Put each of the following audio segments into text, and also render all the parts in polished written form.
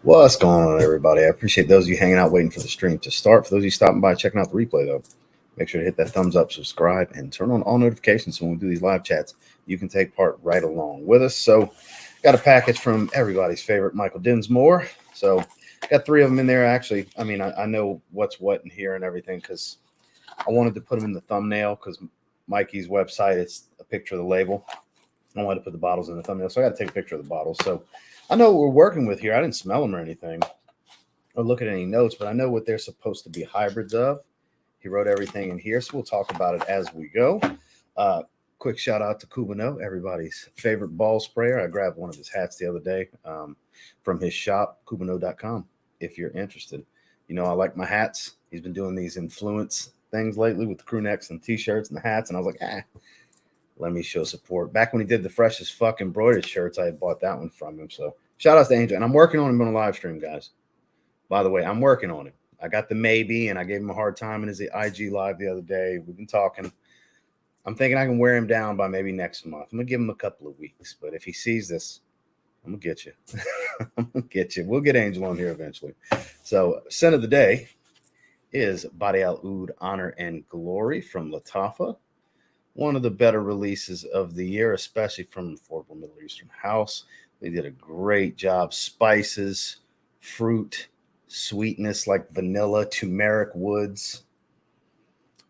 What's going on, everybody? I appreciate those of you hanging out waiting for the stream to start. For those of you stopping by, checking out the replay, though, make sure to hit that thumbs up, subscribe, and turn on all notifications so when we do these live chats, you can take part right along with us. So, got a package from everybody's favorite Michael Dinsmore. So, got three of them in there, actually. I know what's what in here and everything because I wanted to put them in the thumbnail because Mikey's website, it's a picture of the label. I wanted to put the bottles in the thumbnail, so I got to take a picture of the bottles. So, I know what we're working with here. I didn't smell them or anything or look at any notes, but I know what they're supposed to be hybrids of. He wrote everything in here, so we'll talk about it as we go. Quick shout out to Kubano, everybody's favorite ball sprayer. I grabbed one of his hats the other day from his shop, kubano.com, if you're interested. You know, I like my hats. He's been doing these influence things lately with the crew necks and t-shirts and the hats, and I was like, let me show support. Back when he did the freshest fuck embroidered shirts, I had bought that one from him. So shout out to Angel. And I'm working on him on a live stream, guys. By the way, I'm working on it. I got the maybe, and I gave him a hard time in his IG live the other day. We've been talking. I'm thinking I can wear him down by maybe next month. I'm gonna give him a couple of weeks, but if he sees this, I'm gonna get you. I'm gonna get you. We'll get Angel on here eventually. So, scent of the day is Badi Al Oud Honor and Glory from Latafa. One of the better releases of the year, especially from Affordable Middle Eastern House. They did a great job. Spices, fruit, sweetness like vanilla, turmeric woods.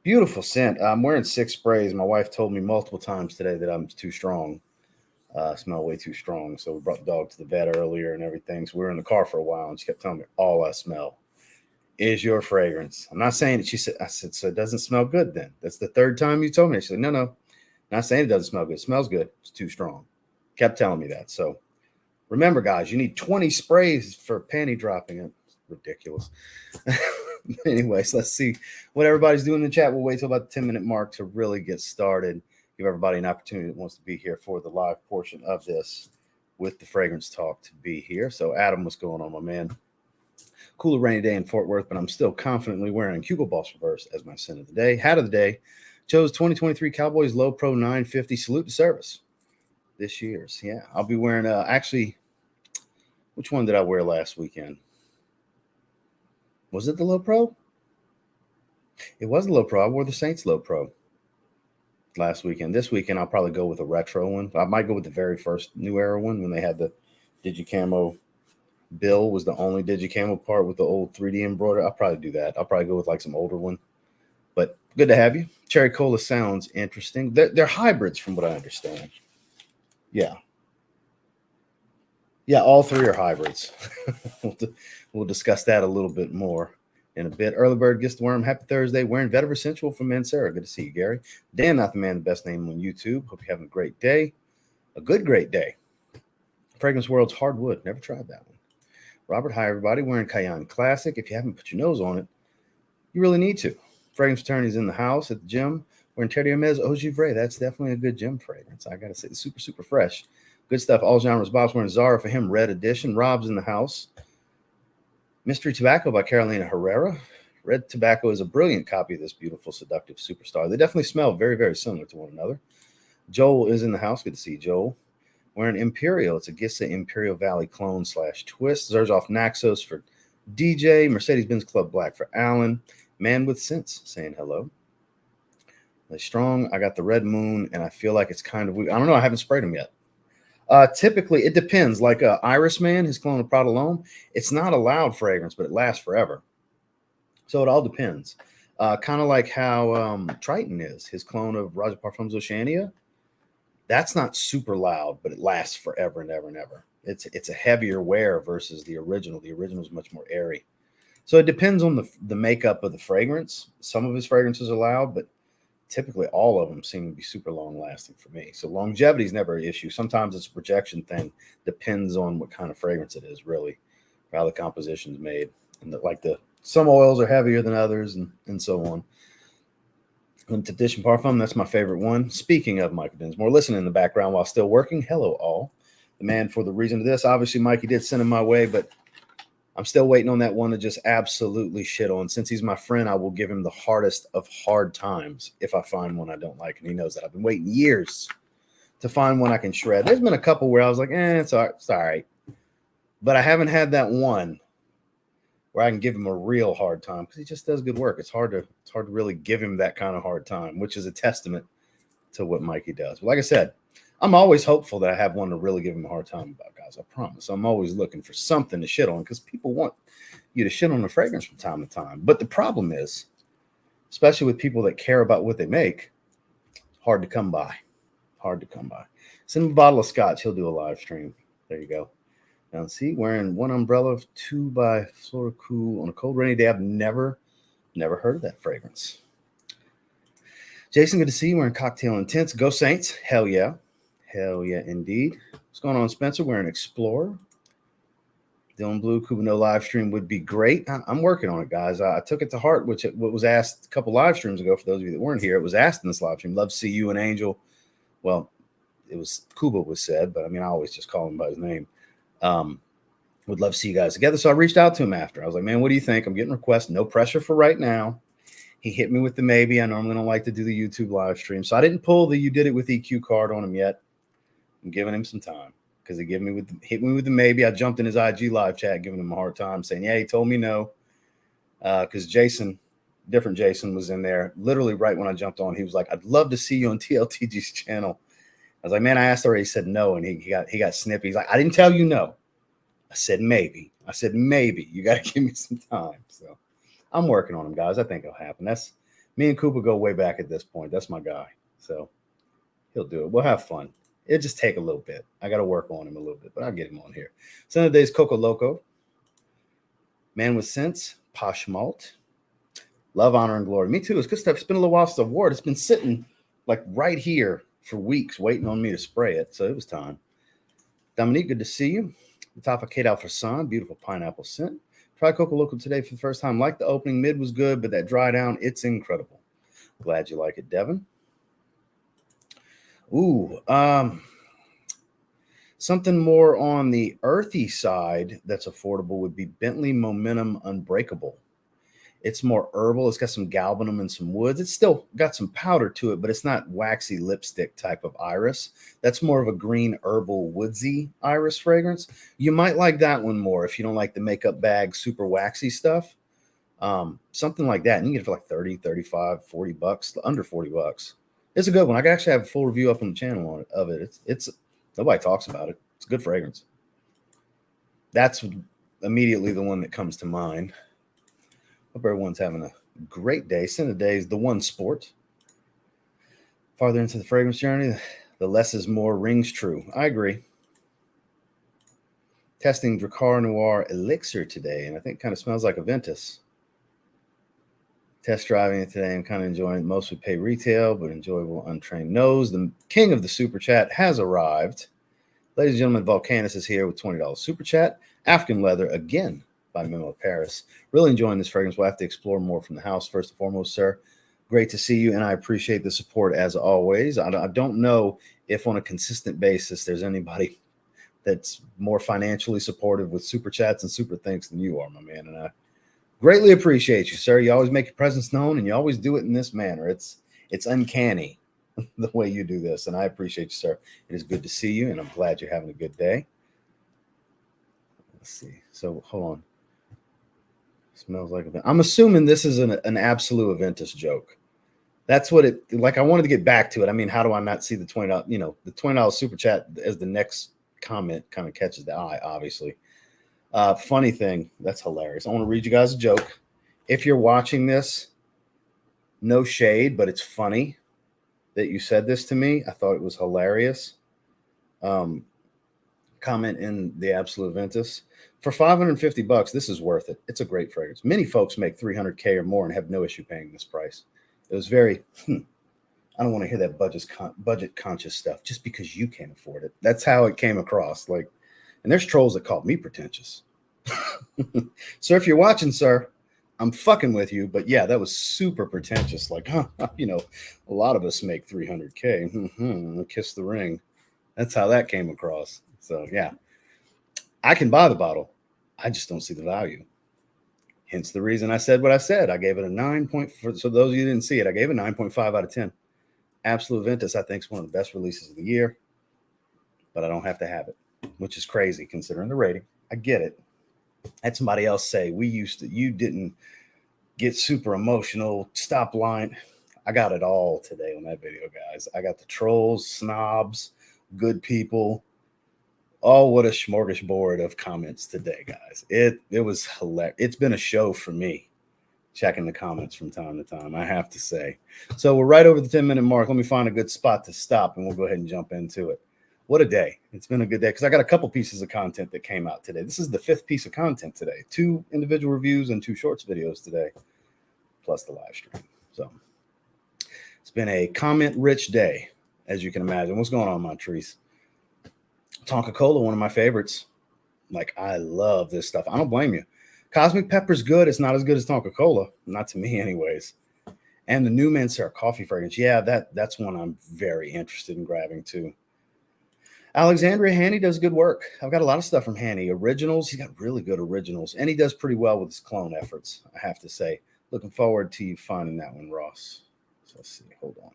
Beautiful scent. I'm wearing 6 sprays. My wife told me multiple times today that I'm too strong. Smell way too strong. So we brought the dog to the vet earlier and everything. So we were in the car for a while, and she kept telling me all I smell is your fragrance. I'm not saying it. I said, so it doesn't smell good then. That's the third time you told me. She said, no. Not saying it doesn't smell good. It smells good. It's too strong. Kept telling me that. So remember, guys, you need 20 sprays for panty dropping. It. Ridiculous. Anyways, let's see what everybody's doing in the chat. We'll wait till about the 10-minute mark to really get started. Give everybody an opportunity that wants to be here for the live portion of this with the fragrance talk to be here. So, Adam, what's going on, my man? Cooler rainy day in Fort Worth, but I'm still confidently wearing Hugo Boss Reverse as my scent of the day. Hat of the day, chose 2023 Cowboys Low Pro 950 Salute to Service. This year's. Yeah, I'll be wearing, actually, which one did I wear last weekend? Was it the Low Pro? It was the Low Pro. I wore the Saints Low Pro last weekend. This weekend, I'll probably go with a retro one. I might go with the very first New Era one when they had the Digicamo. Bill was the only Digicamo part with the old 3D embroidery. I'll probably do that. I'll probably go with like some older one. But good to have you. Cherry Cola sounds interesting. They're hybrids from what I understand. Yeah. Yeah, all three are hybrids. We'll discuss that a little bit more in a bit. Early Bird gets the worm. Happy Thursday. Wearing Vetiver Sensual from Mansera. Good to see you, Gary. Dan, not the man, the best name on YouTube. Hope you're having a great day. A good, great day. Fragrance World's Hardwood. Never tried that one. Robert, hi, everybody. Wearing Cayenne Classic. If you haven't put your nose on it, you really need to. Fragrance Attorney's in the house at the gym. Wearing Terry Hermes Eau Givre. That's definitely a good gym fragrance. I got to say, it's super, super fresh. Good stuff. All genres. Bob's wearing Zaharoff for him. Red edition. Rob's in the house. Mystery Tobacco by Carolina Herrera. Red Tobacco is a brilliant copy of this beautiful, seductive superstar. They definitely smell very, very similar to one another. Joel is in the house. Good to see you, Joel. Wearing Imperial. It's a Gissa Imperial Valley clone / twist. Zerzov Naxos for DJ. Mercedes-Benz Club Black for Alan. Man with Sense saying hello. They're strong. I got the Red Moon, and I feel like it's kind of weak. I don't know. I haven't sprayed them yet. Typically, it depends. Like Iris Man, his clone of Prada L'Homme, it's not a loud fragrance, but it lasts forever. So it all depends. Kind of like how Triton is, his clone of Roger Parfums Oceania. That's not super loud, but it lasts forever and ever and ever. It's a heavier wear versus the original. The original is much more airy. So it depends on the makeup of the fragrance. Some of his fragrances are loud, but typically all of them seem to be super long lasting for me. So longevity is never an issue. Sometimes it's a projection thing. Depends on what kind of fragrance it is, really, how the composition is made. And some oils are heavier than others and so on. And Tradition Parfum, that's my favorite one. Speaking of Michael Dinsmore, listening in the background while still working. Hello, all. The man for the reason of this. Obviously, Mikey did send him my way, but I'm still waiting on that one to just absolutely shit on. Since he's my friend, I will give him the hardest of hard times if I find one I don't like. And he knows that. I've been waiting years to find one I can shred. There's been a couple where I was like, it's all right. But I haven't had that one where I can give him a real hard time because he just does good work. It's hard to really give him that kind of hard time, which is a testament to what Mikey does. But like I said, I'm always hopeful that I have one to really give him a hard time about, guys. I promise. I'm always looking for something to shit on because people want you to shit on the fragrance from time to time. But the problem is, especially with people that care about what they make, hard to come by. Hard to come by. Send him a bottle of scotch. He'll do a live stream. There you go. Now, see, wearing one umbrella, 2 by Florida Cool on a cold, rainy day. I've never heard of that fragrance. Jason, good to see you. Wearing Cocktail Intense. Go Saints. Hell yeah. Hell yeah, indeed. What's going on, Spencer? Wearing Explorer. Dylan Blue, Cuba No live stream would be great. I'm working on it, guys. I took it to heart, what was asked a couple live streams ago. For those of you that weren't here, it was asked in this live stream. Love to see you and Angel. Well, it was Cuba was said, but I mean, I always just call him by his name. Would love to see you guys together. So I reached out to him after. I was like, man, what do you think? I'm getting requests. No pressure for right now. He hit me with the maybe. I normally don't like to do the YouTube live stream. So I didn't pull the you did it with EQ card on him yet. I'm giving him some time because he hit me with the maybe. I jumped in his IG live chat, giving him a hard time, saying, yeah, he told me no. Because different Jason was in there. Literally right when I jumped on, he was like, I'd love to see you on TLTG's channel. I was like, man, I asked already. He said no, and he got snippy. He's like, I didn't tell you no. I said maybe. You got to give me some time. So I'm working on him, guys. I think it'll happen. That's me and Cooper go way back at this point. That's my guy. So he'll do it. We'll have fun. It'll just take a little bit. I got to work on him a little bit, but I'll get him on here. Son of the Day's Coco Loco. Man with Sense. Posh Malt. Love, Honor, and Glory. Me too. It's good stuff. It's been a little while since I've worn it. It's been sitting like right here for weeks waiting on me to spray it. So it was time. Dominique, good to see you. Top of Kate Alfresan, beautiful pineapple scent. Try Coco Loco today for the first time. Like the opening, mid was good, but that dry down, it's incredible. Glad you like it, Devin. Ooh, something more on the earthy side that's affordable would be Bentley Momentum Unbreakable. It's more herbal. It's got some galbanum and some woods. It's still got some powder to it, but it's not waxy lipstick type of iris. That's more of a green herbal woodsy iris fragrance. You might like that one more if you don't like the makeup bag super waxy stuff. Something like that. And you can get it for like 30, 35, 40 bucks, under 40 bucks. It's a good one. I can actually have a full review up on the channel of it. It's nobody talks about it. It's a good fragrance. That's immediately the one that comes to mind. Hope everyone's having a great day. Send days, the one sport. Farther into the fragrance journey, the less is more rings true. I agree. Testing Dracar Noir Elixir today, and I think it kind of smells like a Ventus. Test driving it today. I'm kind of enjoying it. Most would pay retail, but enjoyable untrained nose. The king of the super chat has arrived. Ladies and gentlemen, Volcanus is here with $20 super chat. African Leather again by Memo Paris. Really enjoying this fragrance. We'll have to explore more from the house. First and foremost, sir, great to see you, and I appreciate the support as always. I don't know if on a consistent basis there's anybody that's more financially supportive with super chats and super thanks than you are, my man, and I greatly appreciate you, sir. You always make your presence known, and you always do it in this manner. It's uncanny the way you do this, and I appreciate you, sir. It is good to see you, and I'm glad you're having a good day. Let's see. So hold on. Smells like a. I'm assuming this is an absolute Aventus joke. That's what it like. I wanted to get back to it. I mean, how do I not see the $20? You know, the $20 super chat as the next comment kind of catches the eye. Obviously, funny thing. That's hilarious. I want to read you guys a joke. If you're watching this, no shade, but it's funny that you said this to me. I thought it was hilarious. Comment in the absolute Ventus. For $550, this is worth it. It's a great fragrance. Many folks make $300K or more and have no issue paying this price. It was very, I don't want to hear that budget conscious stuff just because you can't afford it. That's how it came across. Like, and there's trolls that called me pretentious. So if you're watching, sir, I'm fucking with you. But yeah, that was super pretentious. Like, you know, a lot of us make $300K. Kiss the ring. That's how that came across. So yeah, I can buy the bottle. I just don't see the value. Hence the reason I said what I said. I gave it a 9. So those of you who didn't see it, I gave it a 9.5 out of 10. Absolute Ventus, I think, is one of the best releases of the year, but I don't have to have it, which is crazy considering the rating. I get it. I had somebody else say, you didn't get super emotional, stop lying. I got it all today on that video, guys. I got the trolls, snobs, good people. Oh, what a smorgasbord of comments today, guys. It was hilarious. It's been a show for me, checking the comments from time to time, I have to say. So we're right over the 10-minute mark. Let me find a good spot to stop, and we'll go ahead and jump into it. What a day. It's been a good day because I got a couple pieces of content that came out today. This is the 5th piece of content today. 2 individual reviews and 2 shorts videos today, plus the live stream. So it's been a comment-rich day, as you can imagine. What's going on, Montrese? Tonka Cola, one of my favorites. Like, I love this stuff. I don't blame you. Cosmic Pepper's good. It's not as good as Tonka Cola. Not to me, anyways. And the new Mansera coffee fragrance. Yeah, that's one I'm very interested in grabbing, too. Alexandria Hanny does good work. I've got a lot of stuff from Hanny. Originals. He's got really good originals. And he does pretty well with his clone efforts, I have to say. Looking forward to you finding that one, Ross. So let's see. Hold on.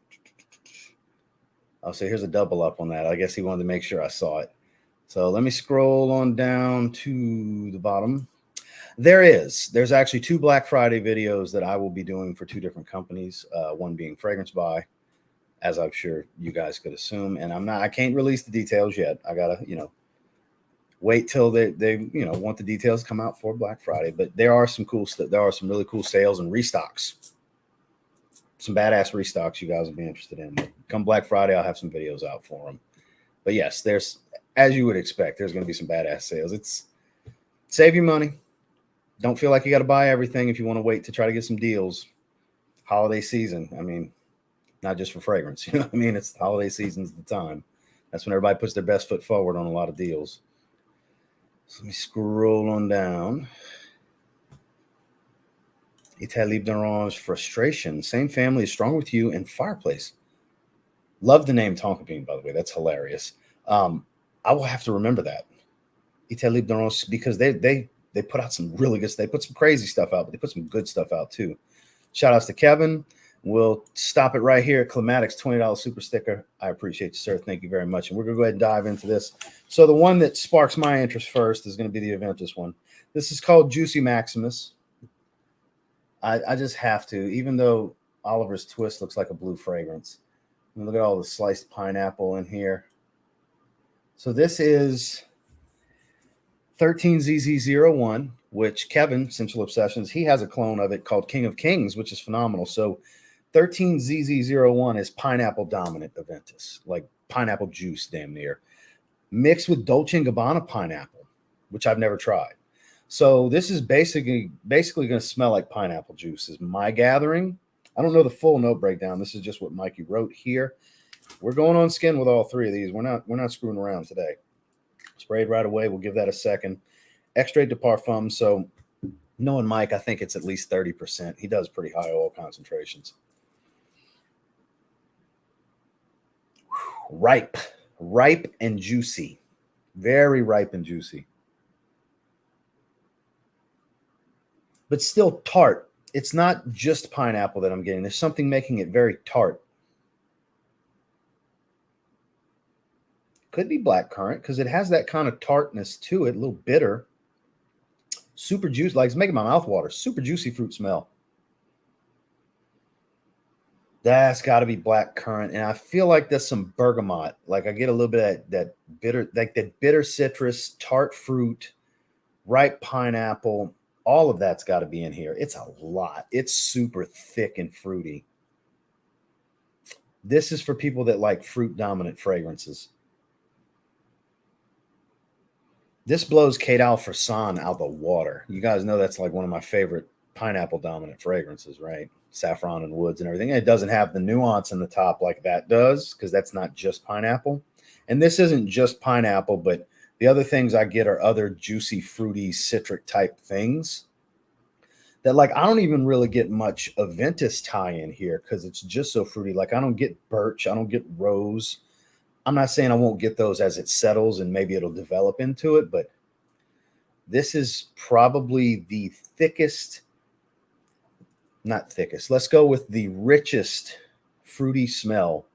I'll say here's a double up on that. I guess he wanted to make sure I saw it. So let me scroll on down to the bottom. There's actually 2 Black Friday videos that I will be doing for 2 different companies. One being Fragrance Buy, as I'm sure you guys could assume. And I can't release the details yet. I gotta, wait till they want the details to come out for Black Friday. But there are some cool stuff. There are some really cool sales and restocks. Some badass restocks you guys will be interested in. Come Black Friday, I'll have some videos out for them. But yes, there's, as you would expect, there's going to be some badass sales. It's save you money. Don't feel like you got to buy everything if you want to wait to try to get some deals. Holiday season. I mean, not just for fragrance. You know what I mean? It's the holiday season's the time. That's when everybody puts their best foot forward on a lot of deals. So let me scroll on down. Italie d'Orange Frustration. Same family is Strong With You and Fireplace. Love the name Tonka Bean, by the way. That's hilarious. I will have to remember that. Italie d'Orange, because they put out some really good stuff. They put some crazy stuff out, but they put some good stuff out too. Shout outs to Kevin. We'll stop it right here. Climatics $20 super sticker. I appreciate you, sir. Thank you very much. And we're going to go ahead and dive into this. So the one that sparks my interest first is going to be the Aventus one. This is called Juicy Maximus. I just have to, even though Oliver's Twist looks like a blue fragrance. I mean, look at all the sliced pineapple in here. So this is 13ZZ01, which Kevin, Central Obsessions, he has a clone of it called King of Kings, which is phenomenal. So 13ZZ01 is pineapple dominant Aventus, like pineapple juice damn near, mixed with Dolce & Gabbana pineapple, which I've never tried. So this is basically going to smell like pineapple juice is my gathering. I don't know the full note breakdown. This is just what Mikey wrote here. We're going on skin with all 3 of these. We're not screwing around today. Sprayed right away. We'll give that a second. Extrait de Parfum. So knowing Mike, I think it's at least 30%. He does pretty high oil concentrations. Ripe and juicy. Very ripe and juicy. But still tart. It's not just pineapple that I'm getting. There's something making it very tart. Could be blackcurrant because it has that kind of tartness to it, a little bitter. Super juicy, like it's making my mouth water. Super juicy fruit smell. That's got to be blackcurrant. And I feel like there's some bergamot. Like I get a little bit of that bitter, like that bitter citrus, tart fruit, ripe pineapple. All of that's got to be in here. It's a lot. It's super thick and fruity. This is for people that like fruit-dominant fragrances. This blows Kate Alfresan out the water. You guys know that's like one of my favorite pineapple-dominant fragrances, right? Saffron and woods and everything. And it doesn't have the nuance in the top like that does because that's not just pineapple. And this isn't just pineapple, but the other things I get are other juicy, fruity, citric type things that like I don't even really get much Aventus tie in here because it's just so fruity. Like I don't get birch, I don't get rose. I'm not saying I won't get those as it settles and maybe it'll develop into it, but this is probably the thickest, not thickest. Let's go with the richest fruity smell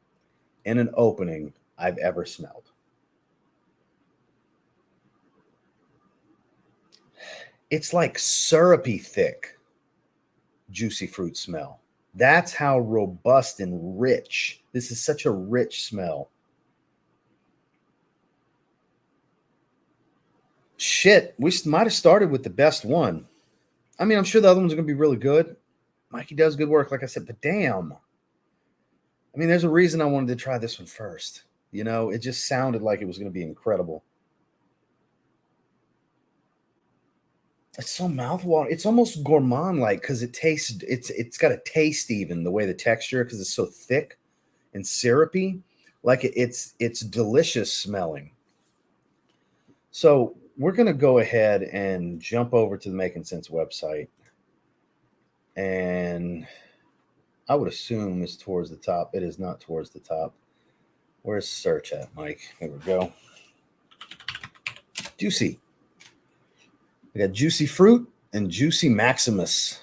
in an opening I've ever smelled. It's like syrupy thick, juicy fruit smell. That's how robust and rich. This is such a rich smell. Shit, we might have started with the best one. I mean, I'm sure the other ones are going to be really good. Mikey does good work, like I said, but damn. I mean, there's a reason I wanted to try this one first. You know, it just sounded like it was going to be incredible. It's so mouthwatering. It's almost gourmand-like because it tastes. It's got a taste even the way the texture because it's so thick and syrupy. Like it's delicious smelling. So we're going to go ahead and jump over to the Making Sense website, and I would assume it's towards the top. It is not towards the top. Where's search at, Mike? There we go. Juicy. We got Juicy Fruit and Juicy Maximus.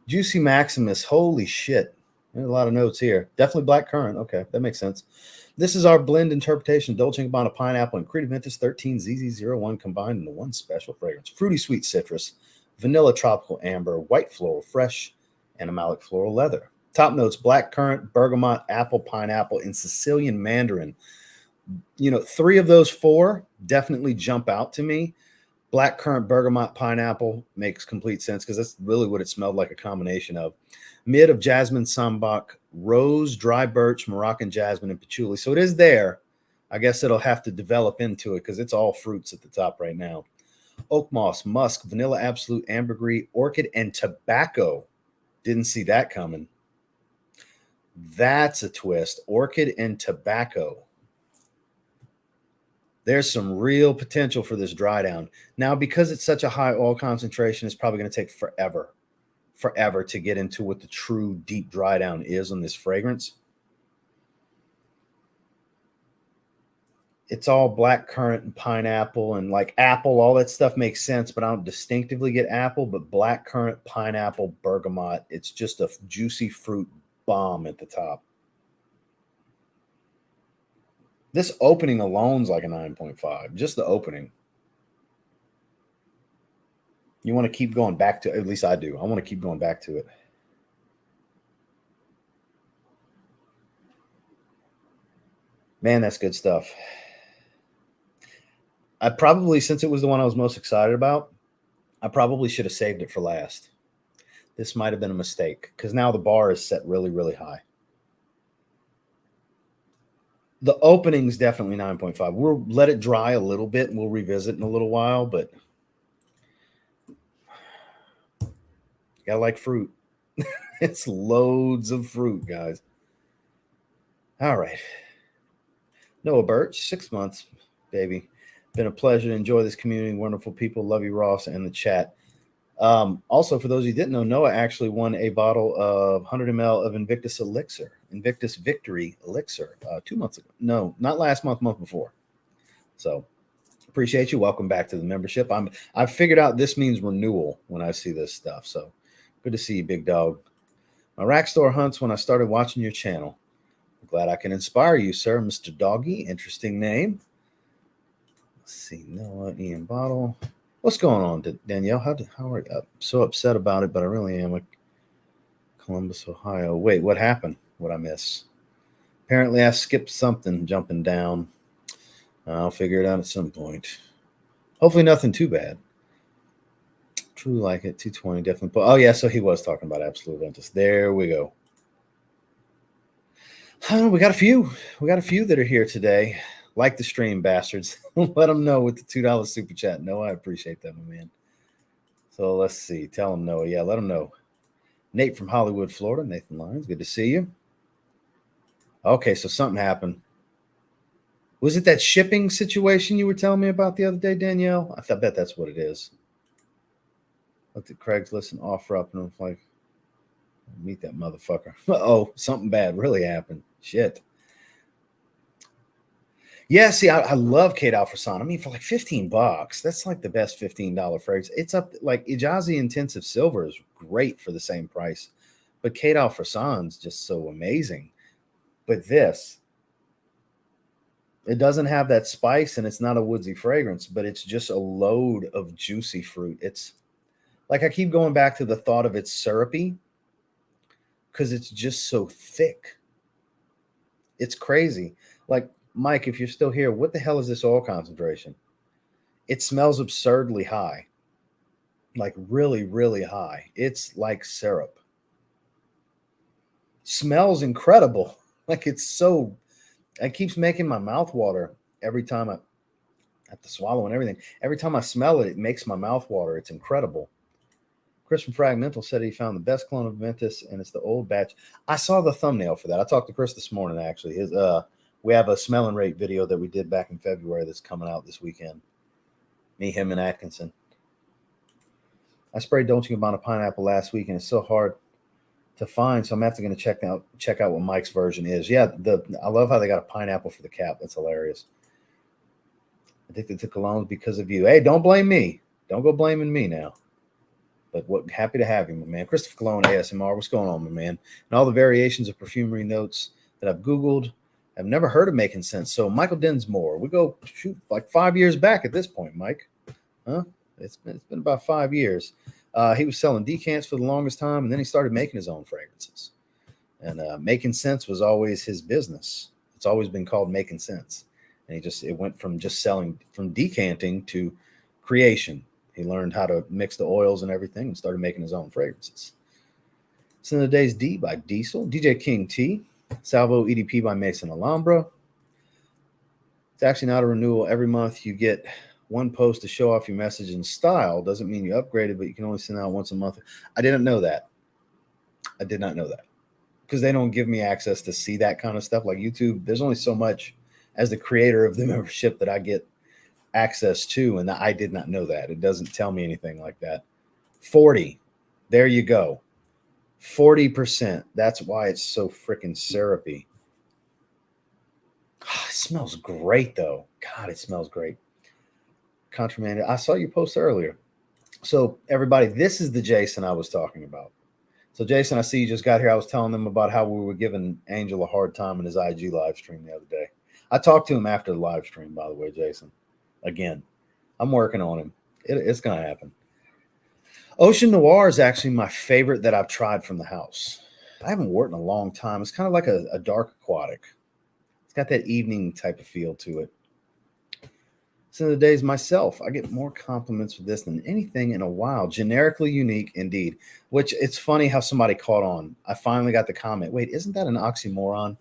Juicy Maximus. Holy shit. There's a lot of notes here. Definitely black currant. Okay, that makes sense. This is our blend interpretation. Dolce & Gabbana pineapple and Creative Ventus 13ZZ01 combined into one special fragrance. Fruity sweet citrus, vanilla tropical amber, white floral fresh, and a malic floral leather. Top notes: black currant, bergamot, apple, pineapple, and Sicilian mandarin. You know, 3 of those 4 definitely jump out to me. Black currant, bergamot, pineapple makes complete sense because that's really what it smelled like, a combination of. Mid of jasmine, sambac, rose, dry birch, Moroccan jasmine, and patchouli. So it is there. I guess it'll have to develop into it because it's all fruits at the top right now. Oak moss, musk, vanilla absolute, ambergris, orchid, and tobacco. Didn't see that coming. That's a twist. Orchid and tobacco. There's some real potential for this dry down. Now, because it's such a high oil concentration, it's probably going to take forever to get into what the true deep dry down is on this fragrance. It's all black currant and pineapple and like apple. All that stuff makes sense, but I don't distinctively get apple. But black currant, pineapple, bergamot. It's just a juicy fruit bomb at the top. This opening alone's like a 9.5. Just the opening. You want to keep going back to, at least I do. I want to keep going back to it. Man, that's good stuff. I probably, since it was the one I was most excited about, I probably should have saved it for last. This might have been a mistake because now the bar is set really, really high. The opening's definitely 9.5. We'll let it dry a little bit and we'll revisit in a little while, but you gotta like fruit. It's loads of fruit, guys. All right. Noah Birch, 6 months, baby. Been a pleasure to enjoy this community. Wonderful people. Love you, Ross, and the chat. Also, for those who didn't know, Noah actually won a bottle of 100 ml of Invictus Elixir, Invictus Victory Elixir, 2 months ago. No, not last month, month before. So appreciate you. Welcome back to the membership. I've figured out this means renewal when I see this stuff. So good to see you, big dog. My rack store hunts when I started watching your channel. I'm glad I can inspire you, sir. Mr. Doggy, interesting name. Let's see, Noah Ian Bottle. What's going on, Danielle? How are you? I'm so upset about it, but I really am. Like Columbus, Ohio. Wait, what happened? What I miss? Apparently, I skipped something jumping down. I'll figure it out at some point. Hopefully, nothing too bad. True like it. 220 definitely. Oh yeah, so he was talking about Absolute Ventus. There we go. We got a few. We got a few that are here today. Like the stream, bastards. Let them know with the $2 super chat. No, I appreciate that, my man. So let's see. Tell them no. Yeah, let them know. Nate from Hollywood, Florida. Nathan Lyons, good to see you. Okay, so something happened. Was it that shipping situation you were telling me about the other day, Danielle? I bet that's what it is. Looked at Craigslist and offer up, and I was like, meet that motherfucker. Uh-oh, something bad really happened. Shit. Yeah, see, I love Kate Alfreson. I mean, for like $15, that's like the best $15 fragrance. It's up like Ijazi Intensive Silver is great for the same price, but Kate Alfreson's just so amazing. But this, it doesn't have that spice and it's not a woodsy fragrance, but it's just a load of juicy fruit. It's Like I keep going back to the thought of it's syrupy because it's just so thick. It's crazy. Like, Mike, if you're still here, what the hell is this oil concentration? It smells absurdly high. Like really, really high. It's like syrup. Smells incredible. Like it's so, it keeps making my mouth water every time I have to swallow and everything. Every time I smell it, it makes my mouth water. It's incredible. Chris from Fragmental said he found the best clone of Ventus, and it's the old batch. I saw the thumbnail for that. I talked to Chris this morning, actually. We have a smell and rate video that we did back in February that's coming out this weekend. Me, him, and Atkinson. I sprayed Dolce & Gabbana pineapple last week, and it's so hard to find, so I'm after going to check out what Mike's version is. Yeah, I love how they got a pineapple for the cap. That's hilarious. Addicted to colognes because of you. Hey, don't blame me. Don't go blaming me now. But happy to have you, my man. Christopher Cologne, ASMR. What's going on, my man? And all the variations of perfumery notes that I've Googled. I've never heard of Making Sense. So Michael Dinsmore. We go like 5 years back at this point, Mike. Huh? It's been about 5 years. He was selling decants for the longest time, and then he started making his own fragrances. And Making Sense was always his business. It's always been called Making Sense. And it went from just selling, from decanting to creation. He learned how to mix the oils and everything and started making his own fragrances. It's in the Days D by Diesel, DJ King T, Salvo EDP by Mason Alhambra. It's actually not a renewal. Every month you get one post to show off your message and style. Doesn't mean you upgraded, but you can only send out once a month. I didn't know that. I did not know that because they don't give me access to see that kind of stuff. Like YouTube, there's only so much as the creator of the membership that I get access to, and I did not know that. It doesn't tell me anything like that. 40, there you go. 40%. That's why it's so freaking syrupy. It smells great though. God, it smells great. Contraband. I saw your post earlier. So everybody, this is the Jason I was talking about. So Jason, I see you just got here. I was telling them about how we were giving Angel a hard time in his IG live stream the other day. I talked to him after the live stream, by the way, Jason. Again, I'm working on him. It's going to happen. Ocean Noir is actually my favorite that I've tried from the house. I haven't worn it in a long time. It's kind of like a dark aquatic. It's got that evening type of feel to it. So the days myself, I get more compliments with this than anything in a while. Generically unique indeed, which it's funny how somebody caught on. I finally got the comment. Wait, isn't that an oxymoron?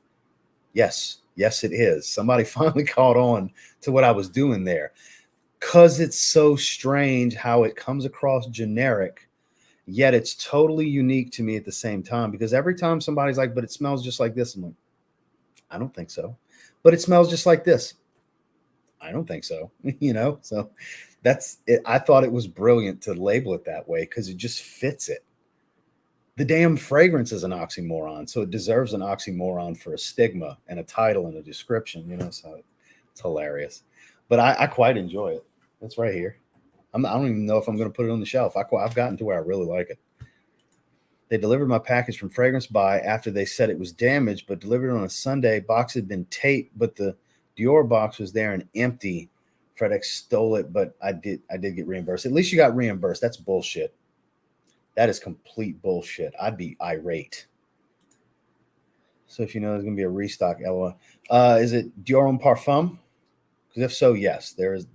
Yes, it is. Somebody finally caught on to what I was doing there. Because it's so strange how it comes across generic, yet it's totally unique to me at the same time. Because every time somebody's like, but it smells just like this, I'm like, I don't think so. But it smells just like this. I don't think so. So that's it. I thought it was brilliant to label it that way because it just fits it. The damn fragrance is an oxymoron, so it deserves an oxymoron for a stigma and a title and a description, so it's hilarious. But I quite enjoy it. It's right here. I don't even know if I'm going to put it on the shelf. I've gotten to where I really like it. They delivered my package from Fragrance Buy after they said it was damaged, but delivered on a Sunday. Box had been taped, but the Dior box was there and empty. FedEx stole it, but I did get reimbursed. At least you got reimbursed. That's bullshit. That is complete bullshit. I'd be irate. So if you know there's going to be a restock, LOL. Is it Dior Homme Parfum? Because if so, yes, there is.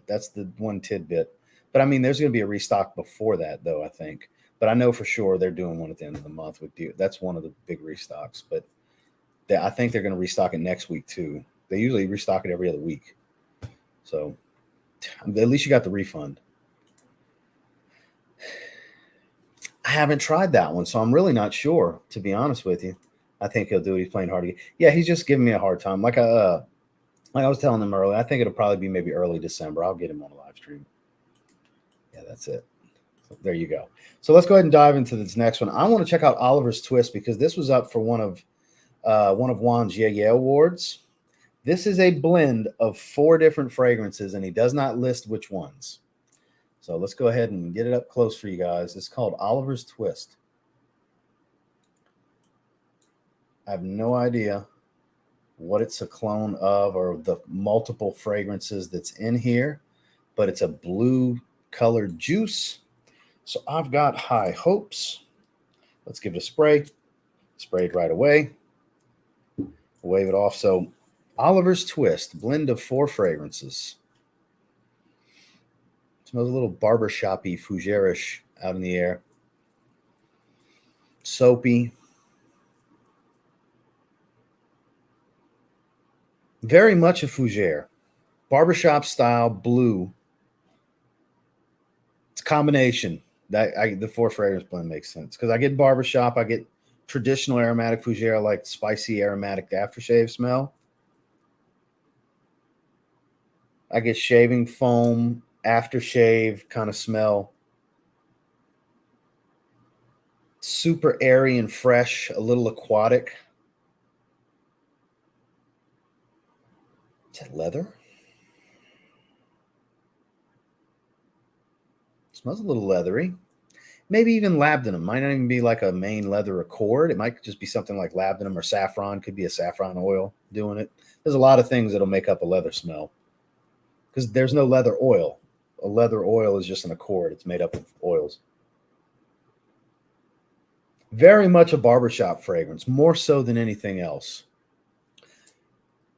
That's the one tidbit. But I mean, there's going to be a restock before that, though, I think. But I know for sure they're doing one at the end of the month with Dior. That's one of the big restocks. But I think they're going to restock it next week, too. They usually restock it every other week. So at least you got the refund. I haven't tried that one, so I'm really not sure, to be honest with you. I think he'll do it. He's playing hard again. Yeah, he's just giving me a hard time. Like I was telling him earlier, I think it'll probably be maybe early December. I'll get him on a live stream. Yeah, that's it. So there you go. So let's go ahead and dive into this next one. I want to check out Oliver's Twist because this was up for one of Juan's Yeah Awards. This is a blend of 4 different fragrances, and he does not list which ones. So let's go ahead and get it up close for you guys. It's called Oliver's Twist. I have no idea what it's a clone of or the multiple fragrances that's in here, but it's a blue colored juice. So I've got high hopes. Let's give it a spray. Sprayed right away. Wave it off. So Oliver's Twist, blend of 4 fragrances. Smells a little barbershop-y, fougere-ish out in the air. Soapy. Very much a fougere. Barbershop style blue. It's a combination. The 4 fragrance blend makes sense because I get barbershop, I get traditional aromatic fougere, like spicy aromatic aftershave smell. I get shaving foam, aftershave kind of smell. Super airy and fresh, a little aquatic. Is that leather? Smells a little leathery. Maybe even labdanum. Might not even be like a main leather accord. It might just be something like labdanum or saffron. Could be a saffron oil doing it. There's a lot of things that'll make up a leather smell because there's no leather oil. A leather oil is just an accord. It's made up of oils. Very much a barbershop fragrance, more so than anything else.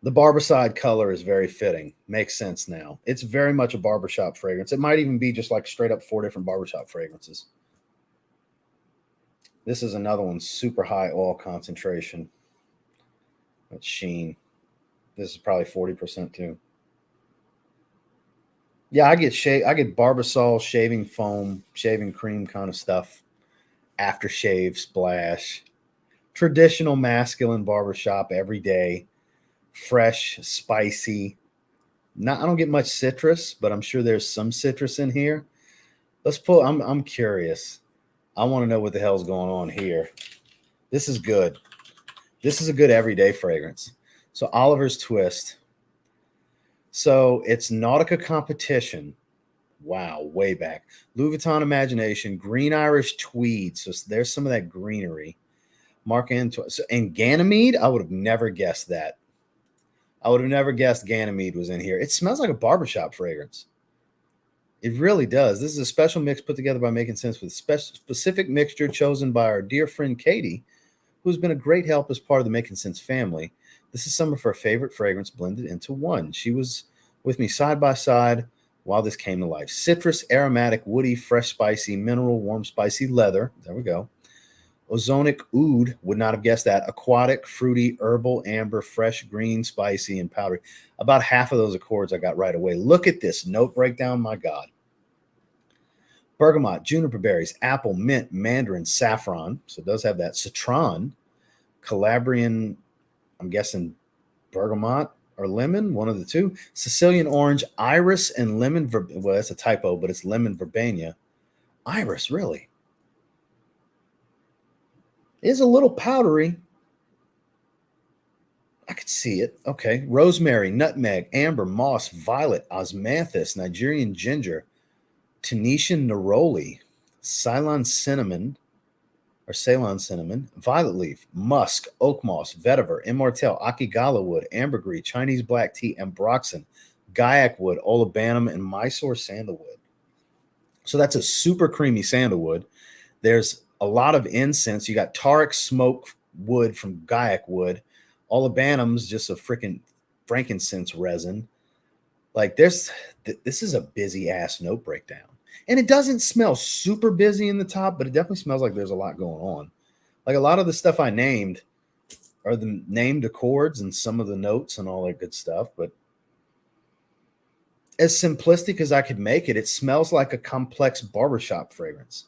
The Barbicide color is very fitting. Makes sense now. It's very much a barbershop fragrance. It might even be just like straight up 4 different barbershop fragrances. This is another one, super high oil concentration. That's sheen. This is probably 40% too. Yeah, I get Barbasol shaving foam, shaving cream kind of stuff. Aftershave splash. Traditional masculine barbershop every day. Fresh, spicy. I don't get much citrus, but I'm sure there's some citrus in here. Let's pull. I'm curious. I want to know what the hell's going on here. This is good. This is a good everyday fragrance. So Oliver's Twist. So it's Nautica Competition. Wow, way back. Louis Vuitton Imagination, Green Irish Tweed. So there's some of that greenery. Makin. And Ganymede, I would have never guessed that. I would have never guessed Ganymede was in here. It smells like a barbershop fragrance. It really does. This is a special mix put together by Making Sense with specific mixture chosen by our dear friend Katie, who's been a great help as part of the Making Sense family. This is some of her favorite fragrance blended into one. She was with me side by side while this came to life. Citrus, aromatic, woody, fresh, spicy, mineral, warm, spicy, leather. There we go. Ozonic oud, would not have guessed that. Aquatic, fruity, herbal, amber, fresh, green, spicy, and powdery. About half of those accords I got right away. Look at this note breakdown, my God. Bergamot, juniper berries, apple, mint, mandarin, saffron. So it does have that. Citron, Calabrian, I'm guessing bergamot or lemon, one of the two. Sicilian orange, iris, and lemon. Well, that's a typo, but it's lemon verbena. Iris, really? Is a little powdery. I could see it. Okay. Rosemary, nutmeg, amber, moss, violet, osmanthus, Nigerian ginger, Tunisian neroli, Ceylon cinnamon, violet leaf, musk, oak moss, vetiver, immortelle, akigala wood, ambergris, Chinese black tea, ambroxan, gaiac wood, olibanum, and Mysore sandalwood. So that's a super creamy sandalwood. There's a lot of incense. You got taric smoke wood from gaiac wood. Olibanum's just a freaking frankincense resin. Like this is a busy ass note breakdown. And it doesn't smell super busy in the top, but it definitely smells like there's a lot going on. Like a lot of the stuff I named are the named accords and some of the notes and all that good stuff. But as simplistic as I could make it, it smells like a complex barbershop fragrance,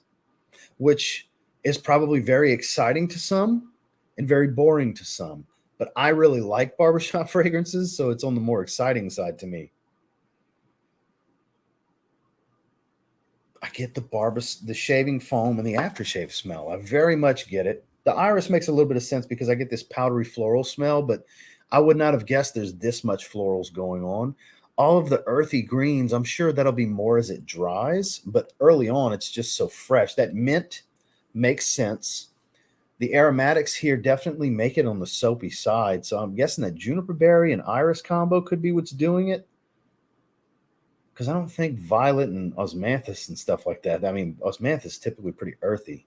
which is probably very exciting to some and very boring to some. But I really like barbershop fragrances, so it's on the more exciting side to me. I get the shaving foam and the aftershave smell. I very much get it. The iris makes a little bit of sense because I get this powdery floral smell, but I would not have guessed there's this much florals going on. All of the earthy greens, I'm sure that'll be more as it dries, but early on, it's just so fresh. That mint makes sense. The aromatics here definitely make it on the soapy side, so I'm guessing that juniper berry and iris combo could be what's doing it. because I don't think violet and osmanthus and stuff like that. I mean, osmanthus is typically pretty earthy.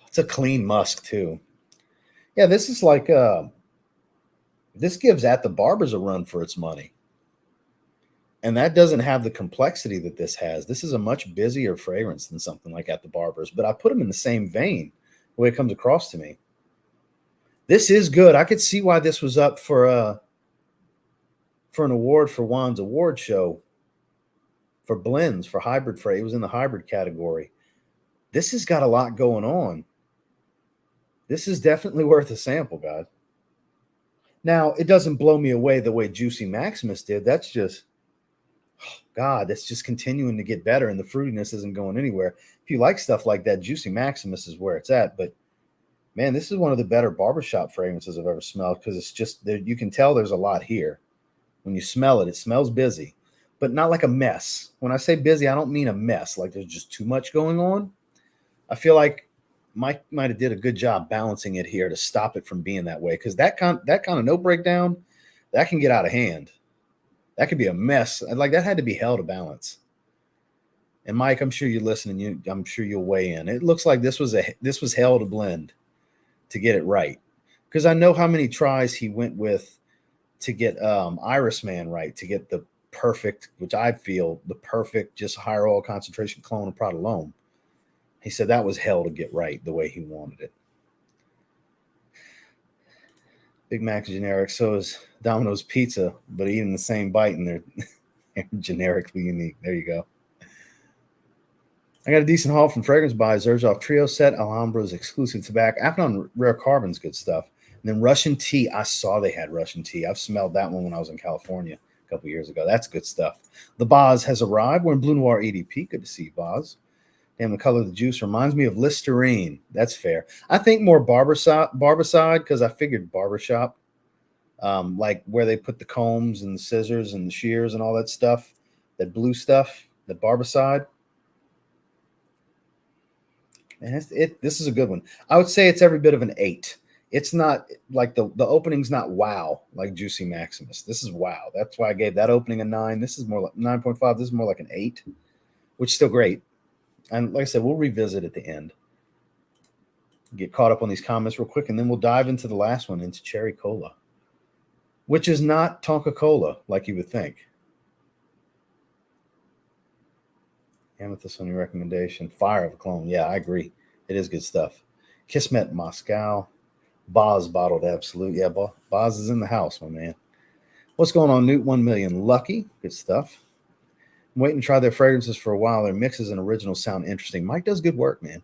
It's a clean musk too. Yeah, this is like this gives At the Barber's a run for its money. And that doesn't have the complexity that this has. This is a much busier fragrance than something like At the Barber's, but I put them in the same vein the way it comes across to me. This is good. I could see why this was up for an award for Juan's award show for blends for hybrid freight. It was in the hybrid category. This has got a lot going on. This is definitely worth a sample, guys. Now, it doesn't blow me away the way Juicy Maximus did. That's just, God, that's just continuing to get better, and the fruitiness isn't going anywhere. If you like stuff like that, Juicy Maximus is where it's at. But man, this is one of the better barbershop fragrances I've ever smelled, because it's just, you can tell there's a lot here. When you smell it, it smells busy, but not like a mess. When I say busy, I don't mean a mess, like there's just too much going on. I feel like Mike might have did a good job balancing it here to stop it from being that way, because that kind of note breakdown, that can get out of hand. That could be a mess. Like, that had to be held to balance. And Mike, I'm sure you're listening. I'm sure you'll weigh in. It looks like this was hell to blend to get it right, because I know how many tries he went with to get Iris Man right, to get the perfect, which I feel the perfect, just higher oil concentration clone of Prodalome. He said that was hell to get right the way he wanted it. Big Mac's generic, so is Domino's Pizza, but eating the same bite, and they're generically unique. There you go. I got a decent haul from Fragrance by Zaharoff Trio Set, Alhambra's exclusive tobacco, Apton Rare Carbon's good stuff. And then Russian tea, I saw they had Russian tea. I've smelled that one when I was in California a couple years ago. That's good stuff. The Boz has arrived. We're in Blue Noir EDP. Good to see you, Boz. Damn, the color of the juice reminds me of Listerine. That's fair. I think more Barbicide, because I figured barbershop, like where they put the combs and the scissors and the shears and all that stuff, that blue stuff, the Barbicide. And this is a good one. I would say it's every bit of an 8. It's not like the opening's not wow like Juicy Maximus. This is wow. That's why I gave that opening a 9. This is more like 9.5. This is more like an 8, which is still great. And like I said, we'll revisit at the end. Get caught up on these comments real quick, and then we'll dive into the last one, into Cherry Cola, which is not Tonka Cola like you would think. Amethyst on your recommendation. Fire of a clone. Yeah, I agree. It is good stuff. Kismet Moscow. Boz bottled absolute. Yeah, Boz is in the house, my man. What's going on, Newt 1 million? Lucky. Good stuff. I'm waiting to try their fragrances for a while. Their mixes and originals sound interesting. Mike does good work, man.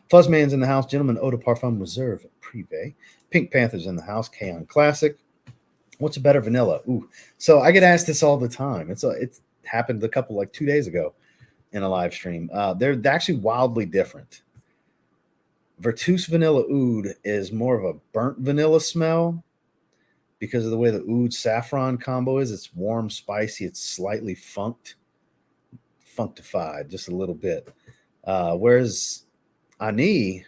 Fuzzman's in the house. Gentleman Eau de Parfum Reserve Privé. Pink Panther's in the house. K-On Classic. What's a better vanilla? Ooh. So I get asked this all the time. It's happened a couple, like 2 days ago in a live stream. They're actually wildly different. Vertus Vanilla Oud is more of a burnt vanilla smell because of the way the oud saffron combo is. It's warm, spicy. It's slightly functified just a little bit. Whereas Ani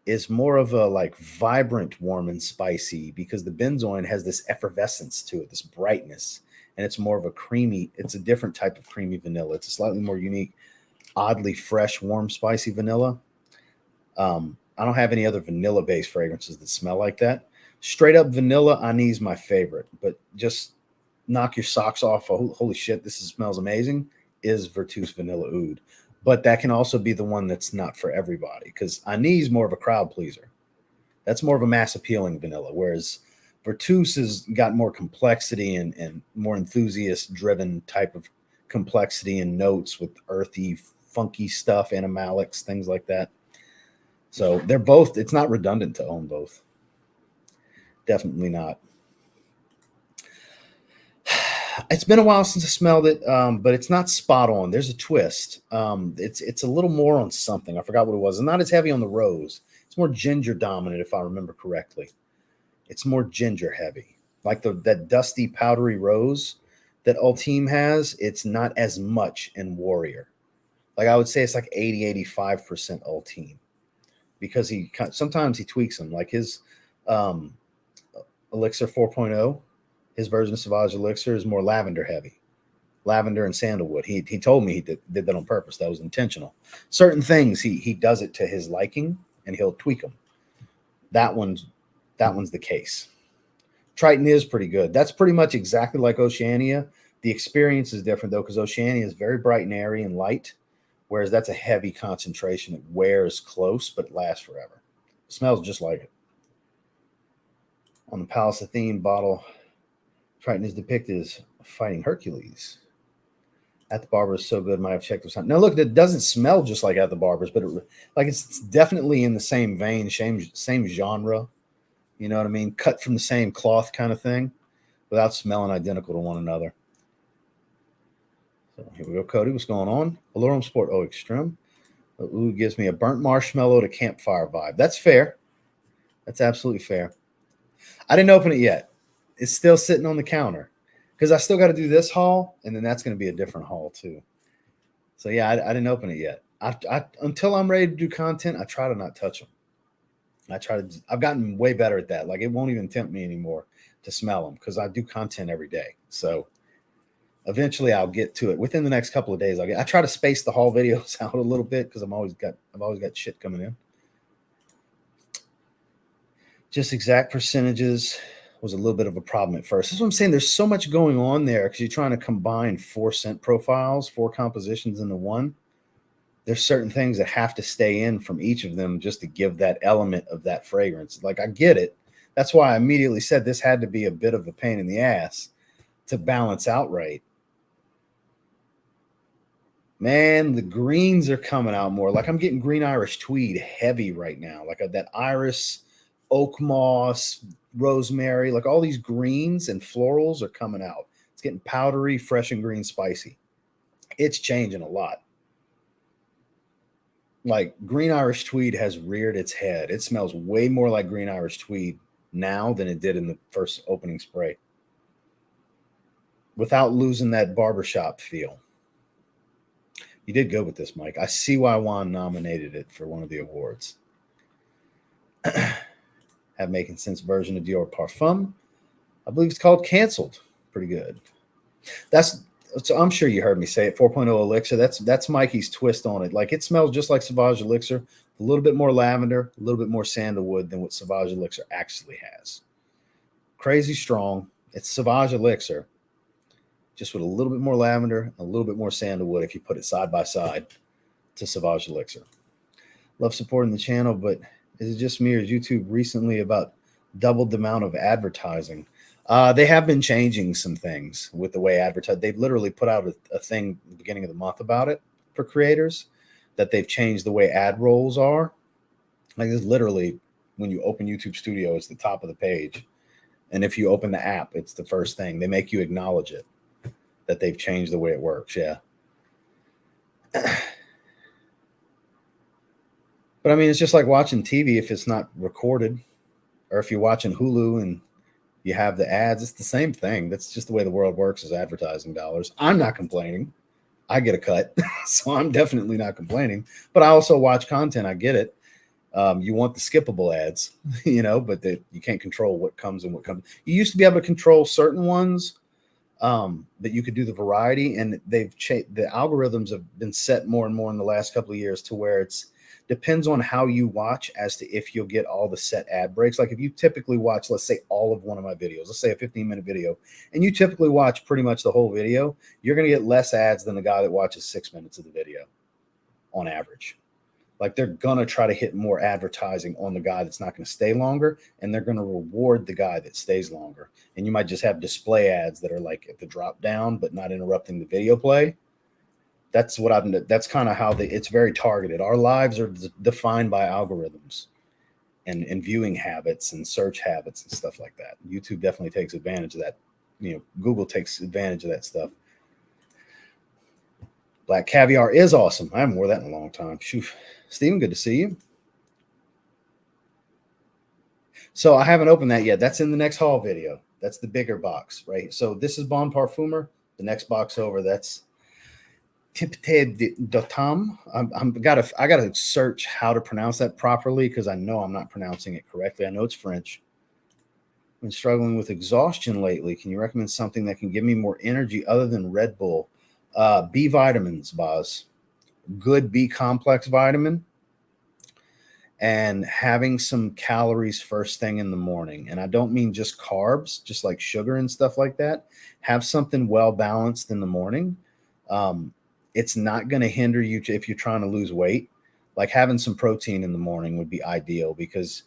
is more of a like vibrant, warm and spicy, because the benzoin has this effervescence to it, this brightness, and it's more of a creamy. It's a different type of creamy vanilla. It's a slightly more unique, oddly fresh, warm, spicy vanilla. I don't have any other vanilla-based fragrances that smell like that. Straight up vanilla, Ani's my favorite, but just knock your socks off. Oh, holy shit, smells amazing, is Vertus Vanilla Oud. But that can also be the one that's not for everybody, because Ani's more of a crowd pleaser. That's more of a mass appealing vanilla, whereas Vertus has got more complexity and more enthusiast-driven type of complexity and notes with earthy, funky stuff, animalics, things like that. So they're both, it's not redundant to own both. Definitely not. It's been a while since I smelled it, but it's not spot on. There's a twist. It's a little more on something. I forgot what it was. It's not as heavy on the rose. It's more ginger dominant, if I remember correctly. It's more ginger heavy. Like that dusty, powdery rose that Ultime has, it's not as much in Warrior. Like I would say it's like 80-85% Ultime. Because sometimes he tweaks them. Like his Elixir 4.0, his version of Sauvage Elixir is more lavender heavy. Lavender and sandalwood. He told me he did that on purpose. That was intentional. Certain things he does it to his liking, and he'll tweak them. That one's the case. Triton is pretty good. That's pretty much exactly like Oceania. The experience is different though, because Oceania is very bright and airy and light, whereas that's a heavy concentration. It wears close, but it lasts forever. It smells just like it. On the Palace Athene bottle, Triton is depicted as fighting Hercules. At the Barber is so good. Might have checked this out. Now look, it doesn't smell just like At the Barber's, but it's definitely in the same vein, same genre. You know what I mean? Cut from the same cloth kind of thing, without smelling identical to one another. So here we go, Cody. What's going on? Alurum Sport O Extreme. Ooh, gives me a burnt marshmallow to campfire vibe. That's fair. That's absolutely fair. I didn't open it yet. It's still sitting on the counter, because I still got to do this haul, and then that's going to be a different haul too. So yeah, I didn't open it yet. I until I'm ready to do content, I try to not touch them. I've gotten way better at that. Like, it won't even tempt me anymore to smell them, because I do content every day. So eventually I'll get to it. Within the next couple of days, I try to space the haul videos out a little bit, because I've always got shit coming in. Just exact percentages was a little bit of a problem at first. That's what I'm saying. There's so much going on there, because you're trying to combine 4 scent profiles, 4 compositions into one. There's certain things that have to stay in from each of them just to give that element of that fragrance. Like, I get it. That's why I immediately said this had to be a bit of a pain in the ass to balance out right. Man, the greens are coming out more. Like, I'm getting green Irish tweed heavy right now. Like that iris, oak moss, rosemary, like all these greens and florals are coming out. It's getting powdery, fresh and green, spicy. It's changing a lot. Like, green Irish tweed has reared its head. It smells way more like green Irish tweed now than it did in the first opening spray, without losing that barbershop feel. You did good with this, Mike. I see why Juan nominated it for one of the awards. Have Making Sense version of Dior Parfum. I believe it's called Canceled. Pretty good. So I'm sure you heard me say it. 4.0 Elixir. That's Mikey's twist on it. Like, it smells just like Sauvage Elixir, a little bit more lavender, a little bit more sandalwood than what Sauvage Elixir actually has. Crazy strong. It's Sauvage Elixir, just with a little bit more lavender, a little bit more sandalwood if you put it side by side to Sauvage Elixir. Love supporting the channel, but is it just me, or is YouTube recently about doubled the amount of advertising? They have been changing some things with the way advertise. They've literally put out a thing at the beginning of the month about it for creators, that they've changed the way ad rolls are. Like, this literally, when you open YouTube Studio, it's the top of the page. And if you open the app, it's the first thing. They make you acknowledge it, that they've changed the way it works. Yeah. But I mean, it's just like watching TV if it's not recorded, or if you're watching Hulu and you have the ads, it's the same thing. That's just the way the world works, is advertising dollars. I'm not complaining. I get a cut, so I'm definitely not complaining. But I also watch content. I get it. You want the skippable ads, but you can't control what comes and what comes. You used to be able to control certain ones, that you could do the variety, and they've changed. The algorithms have been set more and more in the last couple of years to where it's depends on how you watch as to if you'll get all the set ad breaks. Like, if you typically watch, let's say, all of one of my videos, let's say a 15-minute video, and you typically watch pretty much the whole video, you're going to get less ads than the guy that watches 6 minutes of the video on average. Like, they're going to try to hit more advertising on the guy that's not going to stay longer, and they're going to reward the guy that stays longer. And you might just have display ads that are like at the drop down, but not interrupting the video play. That's kind of how it's very targeted. Our lives are defined by algorithms and viewing habits and search habits and stuff like that. YouTube definitely takes advantage of that. Google takes advantage of that stuff. Black Caviar is awesome. I haven't worn that in a long time. Shoo. Steven, good to see you. So I haven't opened that yet. That's in the next haul video. That's the bigger box, right? So this is Bon Parfumer. The next box over, that's Tipte d'Automne. I gotta search how to pronounce that properly, because I know I'm not pronouncing it correctly. I know it's French. Been struggling with exhaustion lately. Can you recommend something that can give me more energy other than Red Bull? B vitamins, Boz. Good B complex vitamin, and having some calories first thing in the morning. And I don't mean just carbs, just like sugar and stuff like that. Have something well balanced in the morning. It's not going to hinder you if you're trying to lose weight. Like having some protein in the morning would be ideal, because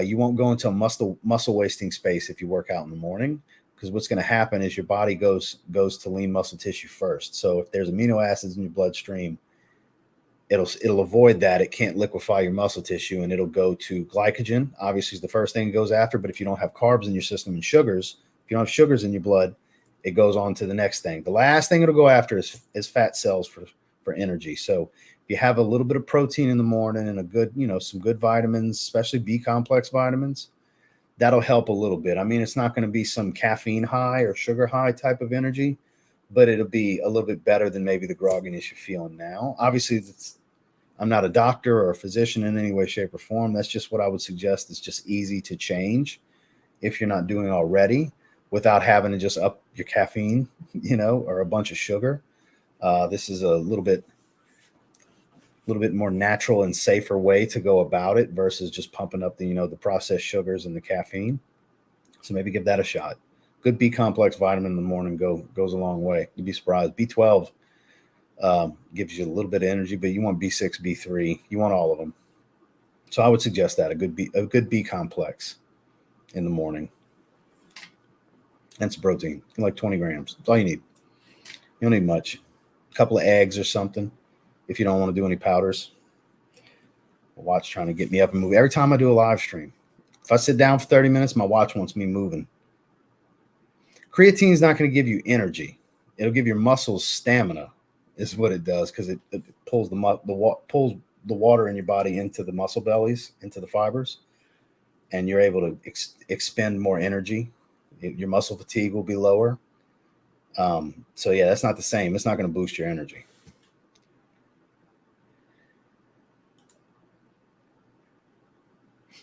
you won't go into a muscle wasting space if you work out in the morning. Because what's going to happen is your body goes to lean muscle tissue first. So if there's amino acids in your bloodstream, it'll avoid that. It can't liquefy your muscle tissue, and it'll go to glycogen. Obviously, is the first thing it goes after. But if you don't have carbs in your system and sugars, if you don't have sugars in your blood, it goes on to the next thing. The last thing it'll go after is fat cells for energy. So if you have a little bit of protein in the morning and a good, some good vitamins, especially B complex vitamins, that'll help a little bit. I mean, it's not going to be some caffeine high or sugar high type of energy, but it'll be a little bit better than maybe the grogginess you're feeling now. Obviously, I'm not a doctor or a physician in any way, shape, or form. That's just what I would suggest. It's just easy to change if you're not doing already, without having to just up your caffeine, or a bunch of sugar. This is a little bit more natural and safer way to go about it versus just pumping up the processed sugars and the caffeine. So maybe give that a shot. Good B complex vitamin in the morning goes a long way. You'd be surprised. B12 gives you a little bit of energy, but you want B6, B3. You want all of them. So I would suggest that a good B complex in the morning, and some protein, like 20 grams. That's all you need. You don't need much. A couple of eggs or something if you don't want to do any powders. My watch trying to get me up and move. Every time I do a live stream, if I sit down for 30 minutes, my watch wants me moving. Creatine is not going to give you energy. It'll give your muscles stamina, is what it does, because it pulls pulls the water in your body into the muscle bellies, into the fibers, and you're able to expend more energy. Your muscle fatigue will be lower. So yeah, that's not the same. It's not going to boost your energy.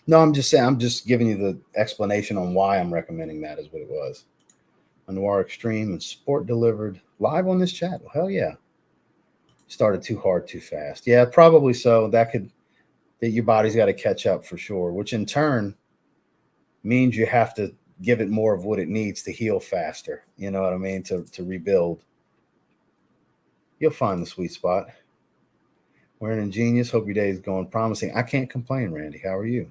No, I'm just saying. I'm just giving you the explanation on why I'm recommending that, is what it was. A Noir Extreme and Sport delivered live on this chat. Well, hell yeah. Started too hard, too fast. Yeah, probably so. That your body's got to catch up for sure, which in turn means you have to give it more of what it needs to heal faster. You know what I mean? To rebuild. You'll find the sweet spot. We're an ingenious. Hope your day is going promising. I can't complain, Randy. How are you?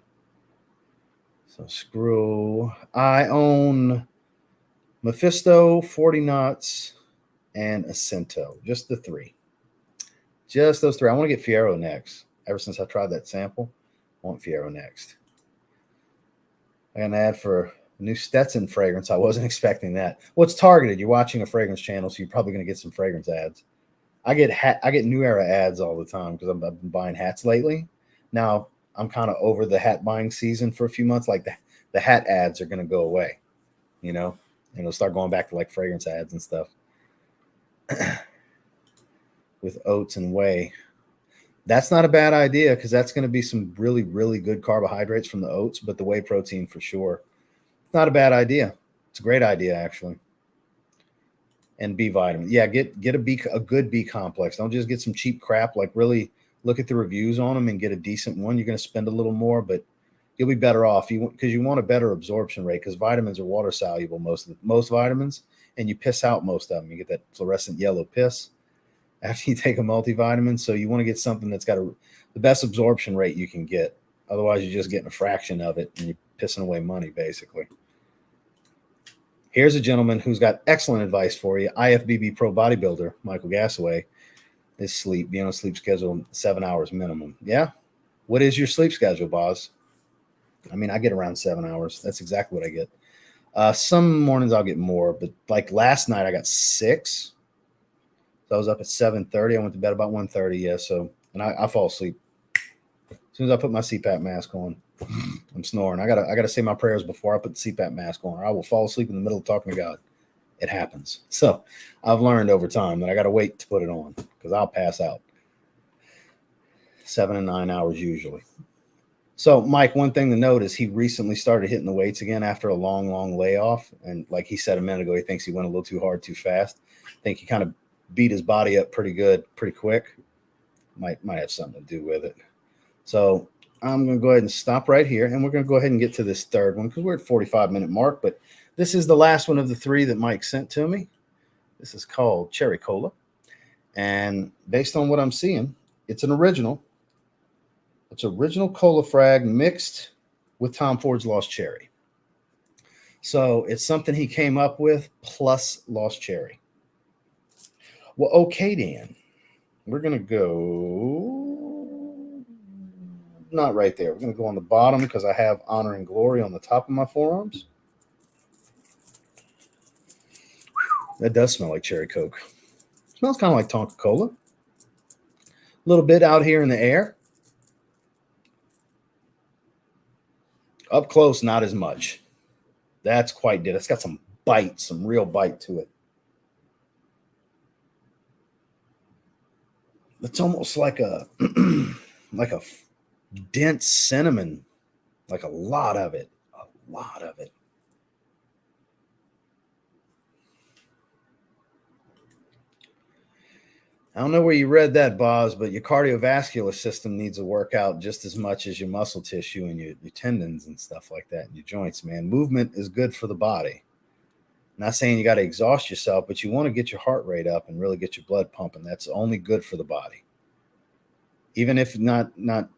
So screw. I own Mephisto, 40 Knots, and Ascento. Just the three. Just those three. I want to get Fiero next. Ever since I tried that sample, I want Fiero next. I got an ad for a new Stetson fragrance. I wasn't expecting that. Well, it's targeted. You're watching a fragrance channel, so you're probably going to get some fragrance ads. I get New Era ads all the time because I've been buying hats lately. Now I'm kind of over the hat buying season for a few months. Like the hat ads are going to go away, and it'll start going back to like fragrance ads and stuff. With oats and whey. That's not a bad idea, because that's going to be some really, really good carbohydrates from the oats, but the whey protein for sure. It's not a bad idea. It's a great idea, actually. And B vitamin. Yeah, get a good B complex. Don't just get some cheap crap. Like, really look at the reviews on them and get a decent one. You're going to spend a little more, but you'll be better off because you want a better absorption rate, because vitamins are water soluble, most vitamins, and you piss out most of them. You get that fluorescent yellow piss after you take a multivitamin. So you want to get something that's got the best absorption rate you can get. Otherwise, you're just getting a fraction of it and you're pissing away money, basically. Here's a gentleman who's got excellent advice for you. IFBB Pro Bodybuilder, Michael Gassaway, is sleep. Be on a sleep schedule 7 hours minimum. Yeah? What is your sleep schedule, Boz? I mean, I get around 7 hours. That's exactly what I get. Some mornings I'll get more, but like last night I got 6. So I was up at 7:30. I went to bed about 1:30. Yeah. So, and I fall asleep as soon as I put my CPAP mask on. I'm snoring. I gotta say my prayers before I put the CPAP mask on, or I will fall asleep in the middle of talking to God. It happens. So I've learned over time that I gotta wait to put it on, because I'll pass out. 7 and 9 hours usually. So, Mike, one thing to note is he recently started hitting the weights again after a long, long layoff. And like he said a minute ago, he thinks he went a little too hard, too fast. I think he kind of beat his body up pretty good, pretty quick. Might have something to do with it. So I'm going to go ahead and stop right here. And we're going to go ahead and get to this third one because we're at 45-minute mark. But this is the last one of the three that Mike sent to me. This is called Cherry Cola. And based on what I'm seeing, it's an original. It's original Cola Frag mixed with Tom Ford's Lost Cherry. So it's something he came up with plus Lost Cherry. Well, okay, Dan. We're going to go not right there. We're going to go on the bottom because I have Honor and Glory on the top of my forearms. That does smell like cherry Coke. Smells kind of like Tonka Cola. A little bit out here in the air. Up close, not as much. That's quite good. It's got some bite, some real bite to it. It's almost like a like a dense cinnamon, like a lot of it. A lot of it. I don't know where you read that, Boz, but your cardiovascular system needs a workout just as much as your muscle tissue and your tendons and stuff like that, and your joints, man. Movement is good for the body. I'm not saying you got to exhaust yourself, but you want to get your heart rate up and really get your blood pumping. That's only good for the body. Even if not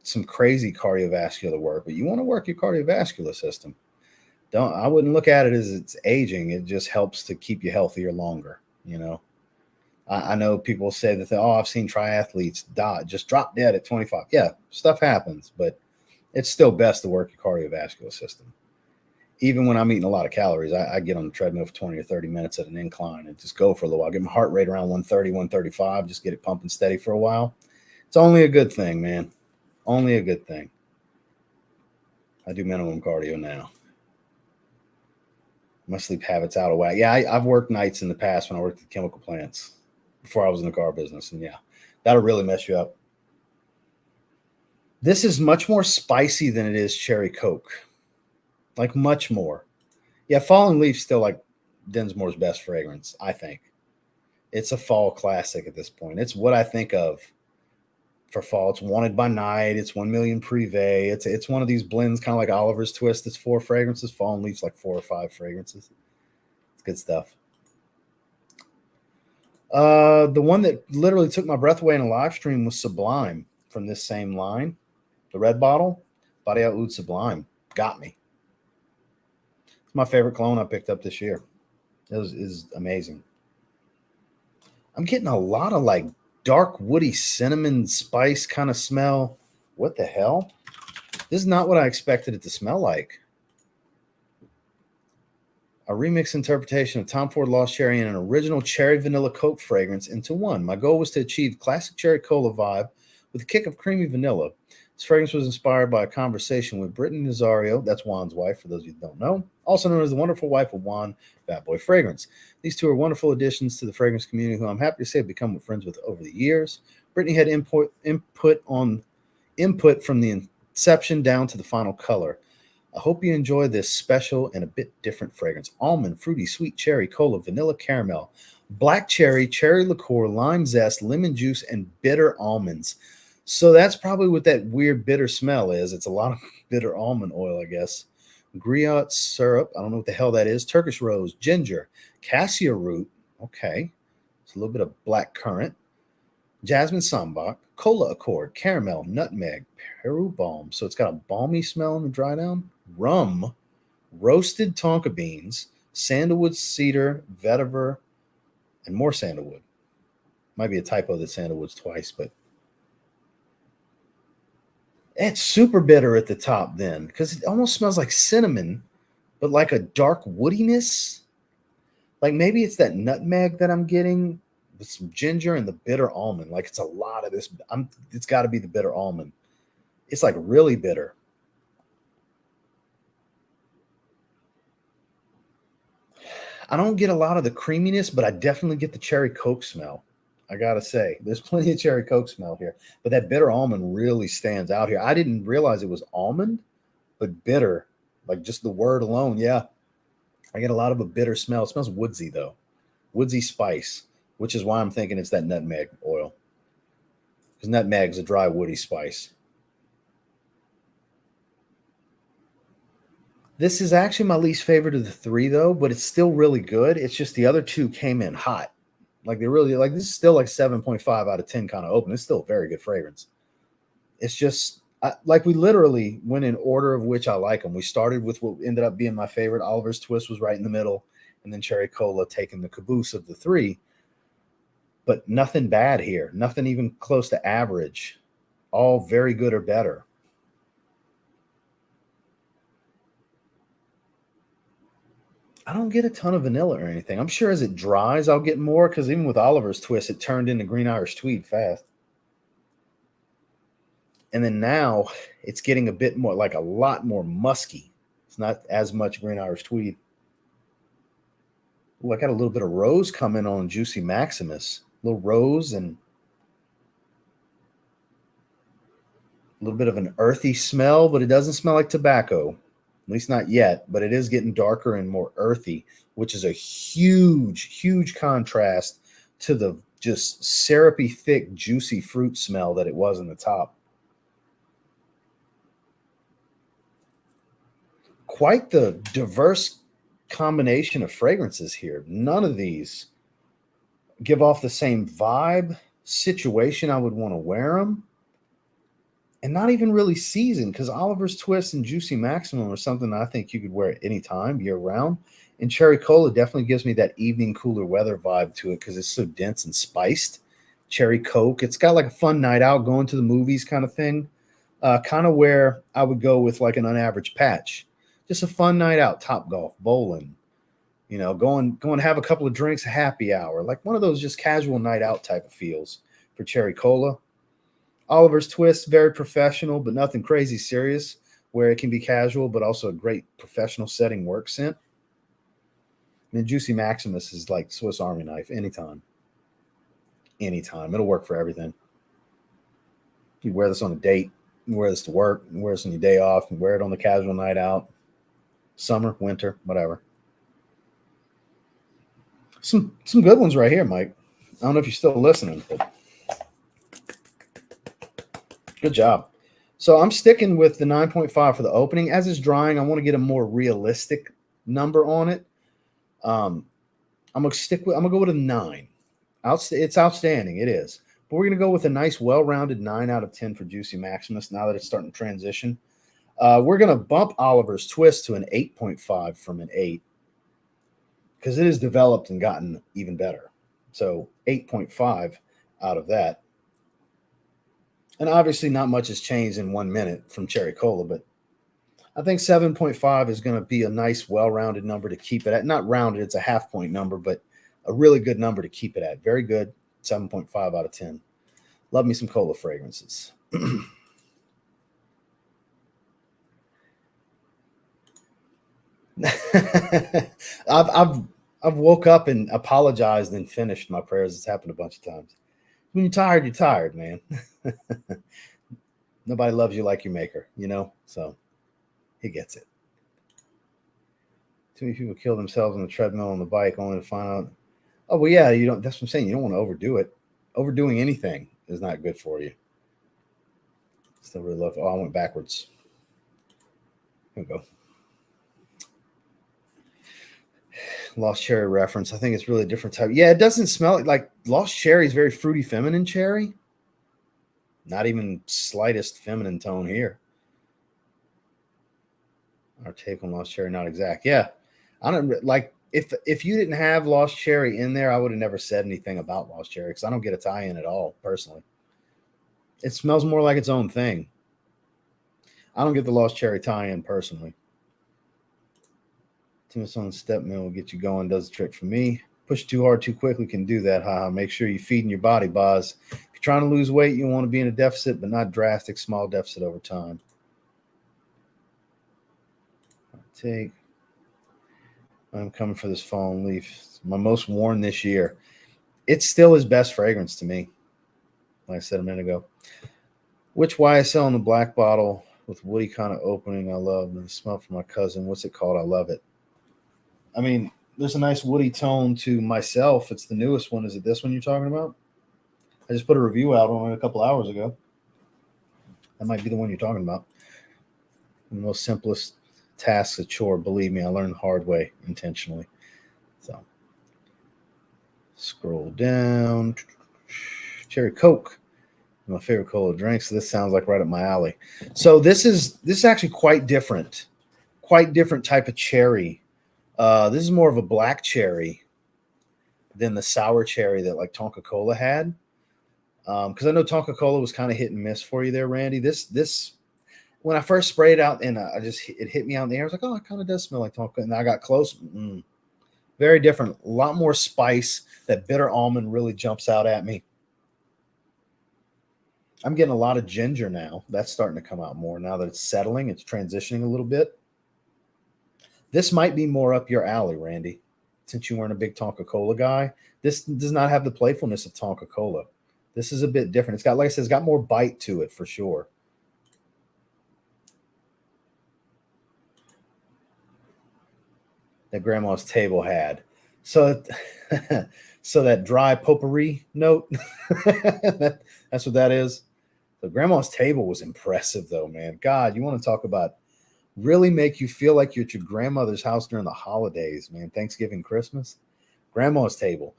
some crazy cardiovascular work, but you want to work your cardiovascular system. I wouldn't look at it as it's aging. It just helps to keep you healthier longer, you know. I know people say that, I've seen triathletes just drop dead at 25. Yeah, stuff happens, but it's still best to work your cardiovascular system. Even when I'm eating a lot of calories, I get on the treadmill for 20 or 30 minutes at an incline and just go for a little while. Get my heart rate around 130, 135, just get it pumping steady for a while. It's only a good thing, man. Only a good thing. I do minimum cardio now. My sleep habits out of whack. Yeah, I've worked nights in the past when I worked at chemical plants before I was in the car business. And yeah, that'll really mess you up. This is much more spicy than it is cherry Coke. Like much more. Yeah, Fallen Leaf's still like Densmore's best fragrance, I think. It's a fall classic at this point. It's what I think of for fall. It's Wanted by Night. It's 1 Million Privé. It's one of these blends, kind of like Oliver's Twist. It's 4 fragrances. Fallen Leaf's like 4 or 5 fragrances. It's good stuff. The one that literally took my breath away in a live stream was Sublime from this same line. The red bottle, Body Out Oud Sublime. Got me. It's my favorite cologne I picked up this year. It is amazing. I'm getting a lot of like dark woody cinnamon spice kind of smell. What the hell? This is not what I expected it to smell like. A remix interpretation of Tom Ford Lost Cherry and an original cherry vanilla Coke fragrance into one. My goal was to achieve classic cherry cola vibe with a kick of creamy vanilla. This fragrance was inspired by a conversation with Brittany Nazario, that's Juan's wife, for those of you who don't know, also known as the wonderful wife of Juan, Fat Boy Fragrance. These two are wonderful additions to the fragrance community who I'm happy to say have become friends with over the years. Brittany had input from the inception down to the final color. I hope you enjoy this special and a bit different fragrance. Almond, fruity, sweet cherry, cola, vanilla caramel, black cherry, cherry liqueur, lime zest, lemon juice, and bitter almonds. So that's probably what that weird bitter smell is. It's a lot of bitter almond oil, I guess. Griot syrup. I don't know what the hell that is. Turkish rose, ginger, cassia root. Okay. It's a little bit of black currant. Jasmine sambac, cola accord, caramel, nutmeg, Peru balm. So it's got a balmy smell in the dry down. Rum, roasted tonka beans, sandalwood, cedar, vetiver, and more sandalwood. Might be a typo that sandalwood's twice, but it's super bitter at the top then because it almost smells like cinnamon, but like a dark woodiness. Like maybe it's that nutmeg that I'm getting with some ginger and the bitter almond. Like it's a lot of this. It's got to be the bitter almond. It's like really bitter. I don't get a lot of the creaminess, but I definitely get the cherry Coke smell. I gotta say, there's plenty of cherry Coke smell here, but that bitter almond really stands out here. I didn't realize it was almond, but bitter, like just the word alone. Yeah, I get a lot of a bitter smell. It smells woodsy though, woodsy spice, which is why I'm thinking it's that nutmeg oil, because nutmeg's a dry woody spice. This is actually my least favorite of the three, though, but it's still really good. It's just the other two came in hot. Like they really like this is still like 7.5 out of 10 kind of open. It's still a very good fragrance. It's just like we literally went in order of which I like them. We started with what ended up being my favorite. Oliver's Twist was right in the middle, and then Cherry Cola taking the caboose of the three. But nothing bad here. Nothing even close to average. All very good or better. I don't get a ton of vanilla or anything. I'm sure as it dries, I'll get more because even with Oliver's Twist, it turned into Green Irish Tweed fast. And then now it's getting a bit more, like a lot more musky. It's not as much Green Irish Tweed. Ooh, I got a little bit of rose coming on Juicy Maximus. A little rose and a little bit of an earthy smell, but it doesn't smell like tobacco. At least not yet, but it is getting darker and more earthy, which is a huge, huge contrast to the just syrupy, thick, juicy fruit smell that it was in the top. Quite the diverse combination of fragrances here. None of these give off the same vibe, situation I would want to wear them, and not even really seasoned because Oliver's Twist and Juicy Maximum are something I think you could wear at any time, year round. And Cherry Cola definitely gives me that evening cooler weather vibe to it because it's so dense and spiced. Cherry Coke, it's got like a fun night out, going to the movies kind of thing. Kind of where I would go with like an unaverage patch. Just a fun night out, Top Golf, bowling, going have a couple of drinks, a happy hour, like one of those just casual night out type of feels for Cherry Cola. Oliver's Twist, very professional, but nothing crazy serious, where it can be casual, but also a great professional setting work scent. And then Juicy Maximus is like Swiss Army knife, anytime. Anytime. It'll work for everything. You wear this on a date, you wear this to work, you wear this on your day off, you wear it on the casual night out, summer, winter, whatever. Some good ones right here, Mike. I don't know if you're still listening, but good job. So I'm sticking with the 9.5 for the opening. As it's drying, I want to get a more realistic number on it. I'm gonna go with a 9. It's outstanding. It is. But we're gonna go with a nice, well-rounded 9 out of 10 for Juicy Maximus. Now that it's starting to transition, we're gonna bump Oliver's Twist to an 8.5 from an 8 because it has developed and gotten even better. So 8.5 out of that. And obviously, not much has changed in 1 minute from Cherry Cola, but I think 7.5 is going to be a nice, well-rounded number to keep it at. Not rounded, it's a half-point number, but a really good number to keep it at. Very good, 7.5 out of 10. Love me some cola fragrances. I've woke up and apologized and finished my prayers. It's happened a bunch of times. When you're tired, man. Nobody loves you like your maker, So he gets it. Too many people kill themselves on the treadmill on the bike only to find out. Oh well, yeah, you don't. That's what I'm saying. You don't want to overdo it. Overdoing anything is not good for you. Still really love. Oh, I went backwards. Here we go. Lost Cherry reference. I think it's really a different type. Yeah, it doesn't smell like Lost Cherry is very fruity, feminine cherry. Not even slightest feminine tone here. Our take on Lost Cherry, not exact. Yeah, I don't like if you didn't have Lost Cherry in there, I would have never said anything about Lost Cherry because I don't get a tie-in at all personally. It smells more like its own thing. I don't get the Lost Cherry tie-in personally. Too much on the step mill will get you going. Does the trick for me. Push too hard too quickly can do that. Haha. Make sure you're feeding your body, boss. If you're trying to lose weight, you want to be in a deficit, but not drastic, small deficit over time. Take. I'm coming for this fallen leaf. It's my most worn this year. It's still his best fragrance to me. Like I said a minute ago. Which YSL in the black bottle with woody kind of opening I love. And the smell from my cousin. What's it called? I love it. I mean, there's a nice woody tone to myself. It's the newest one. Is it this one you're talking about? I just put a review out on it a couple hours ago. That might be the one you're talking about. The most simplest task, a chore. Believe me, I learned the hard way intentionally. So scroll down. Cherry Coke, my favorite cola drink. So this sounds like right up my alley. So this is actually quite different type of cherry. This is more of a black cherry than the sour cherry that like Tonka Cola had. Because I know Tonka Cola was kind of hit and miss for you there, Randy. This when I first sprayed out and it hit me out in the air, I was like, oh, it kind of does smell like Tonka. And I got close. Very different. A lot more spice. That bitter almond really jumps out at me. I'm getting a lot of ginger now. That's starting to come out more now that it's settling. It's transitioning a little bit. This might be more up your alley, Randy, since you weren't a big Tonka Cola guy. This does not have the playfulness of Tonka Cola. This is a bit different. It's got, like I said, it's got more bite to it for sure. That grandma's table had. So, so that dry potpourri note, that's what that is. The grandma's table was impressive, though, man. God, you want to talk about really make you feel like you're at your grandmother's house during the holidays, man. Thanksgiving, Christmas. Grandma's table.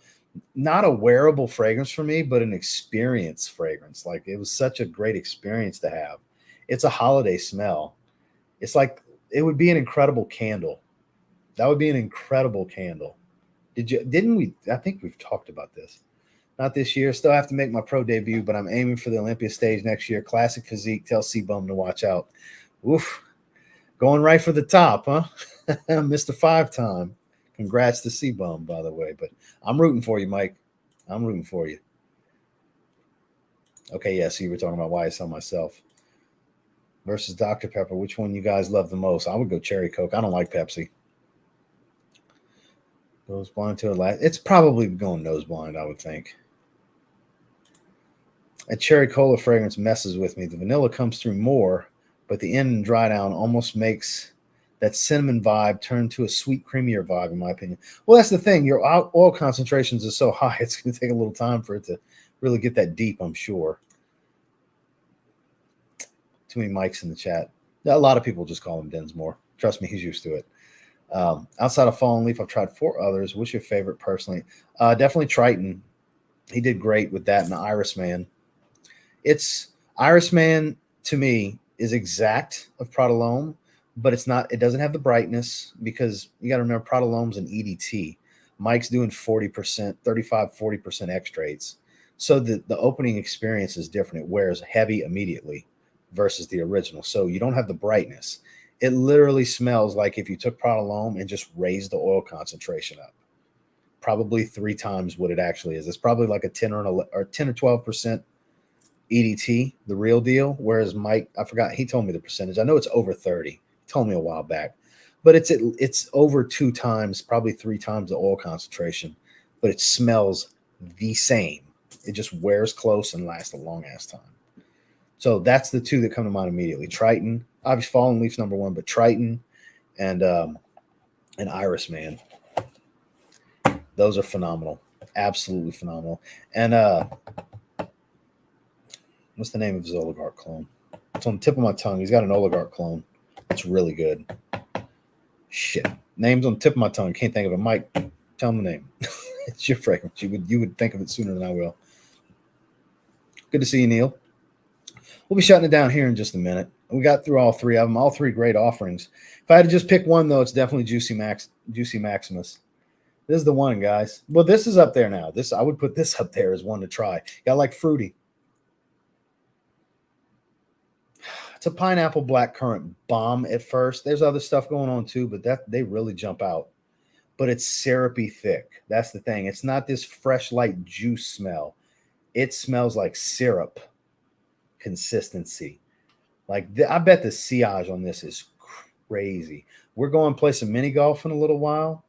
Not a wearable fragrance for me, but an experience fragrance. Like it was such a great experience to have. It's a holiday smell. It's like it would be an incredible candle. That would be an incredible candle. Didn't we? I think we've talked about this. Not this year. Still have to make my pro debut, but I'm aiming for the Olympia stage next year. Classic physique. Tell C-Bum to watch out. Oof. Going right for the top, huh? Mr. 5-time. Congrats to C-Bum, by the way. But I'm rooting for you, Mike. I'm rooting for you. Okay, yeah, so you were talking about YSL myself. Versus Dr. Pepper. Which one you guys love the most? I would go Cherry Coke. I don't like Pepsi. Nose blind to it last. It's probably going nose blind, I would think. A cherry cola fragrance messes with me. The vanilla comes through more, but the end and dry down almost makes that cinnamon vibe turn to a sweet, creamier vibe, in my opinion. Well, that's the thing. Your oil concentrations are so high, it's going to take a little time for it to really get that deep, I'm sure. Too many mics in the chat. A lot of people just call him Densmore. Trust me, he's used to it. Outside of Fallen Leaf, I've tried 4 others. What's your favorite personally? Definitely Triton. He did great with that and the Iris Man. Iris Man to me is exact of Prodalome, but it's not. It doesn't have the brightness because you got to remember Prodalome's an EDT. Mike's doing 40%, 35, 40% extrates. So the opening experience is different. It wears heavy immediately versus the original. So you don't have the brightness. It literally smells like if you took Prodalome and just raised the oil concentration up, probably 3 times what it actually is. It's probably like a 10 or 12% EDT, the real deal. Whereas Mike, I forgot, he told me the percentage. I know it's over 30. He told me a while back, but it's over 2 times, probably 3 times the oil concentration, but it smells the same. It just wears close and lasts a long ass time. So that's the 2 that come to mind immediately. Triton, obviously Fallen Leaf's number 1, but Triton and Iris Man. Those are phenomenal. Absolutely phenomenal. And what's the name of his oligarch clone? It's on the tip of my tongue. He's got an oligarch clone. It's really good. Shit. Name's on the tip of my tongue. Can't think of it. Mike, tell him the name. It's your fragrance. You would think of it sooner than I will. Good to see you, Neil. We'll be shutting it down here in just a minute. We got through all 3 of them. All 3 great offerings. If I had to just pick one, though, it's definitely Juicy Maximus. This is the one, guys. Well, this is up there now. I would put this up there as one to try. Got like fruity. It's a pineapple blackcurrant bomb at first. There's other stuff going on too, but they really jump out. But it's syrupy thick. That's the thing. It's not this fresh, light juice smell. It smells like syrup consistency. Like I bet the sillage on this is crazy. We're going to play some mini golf in a little while,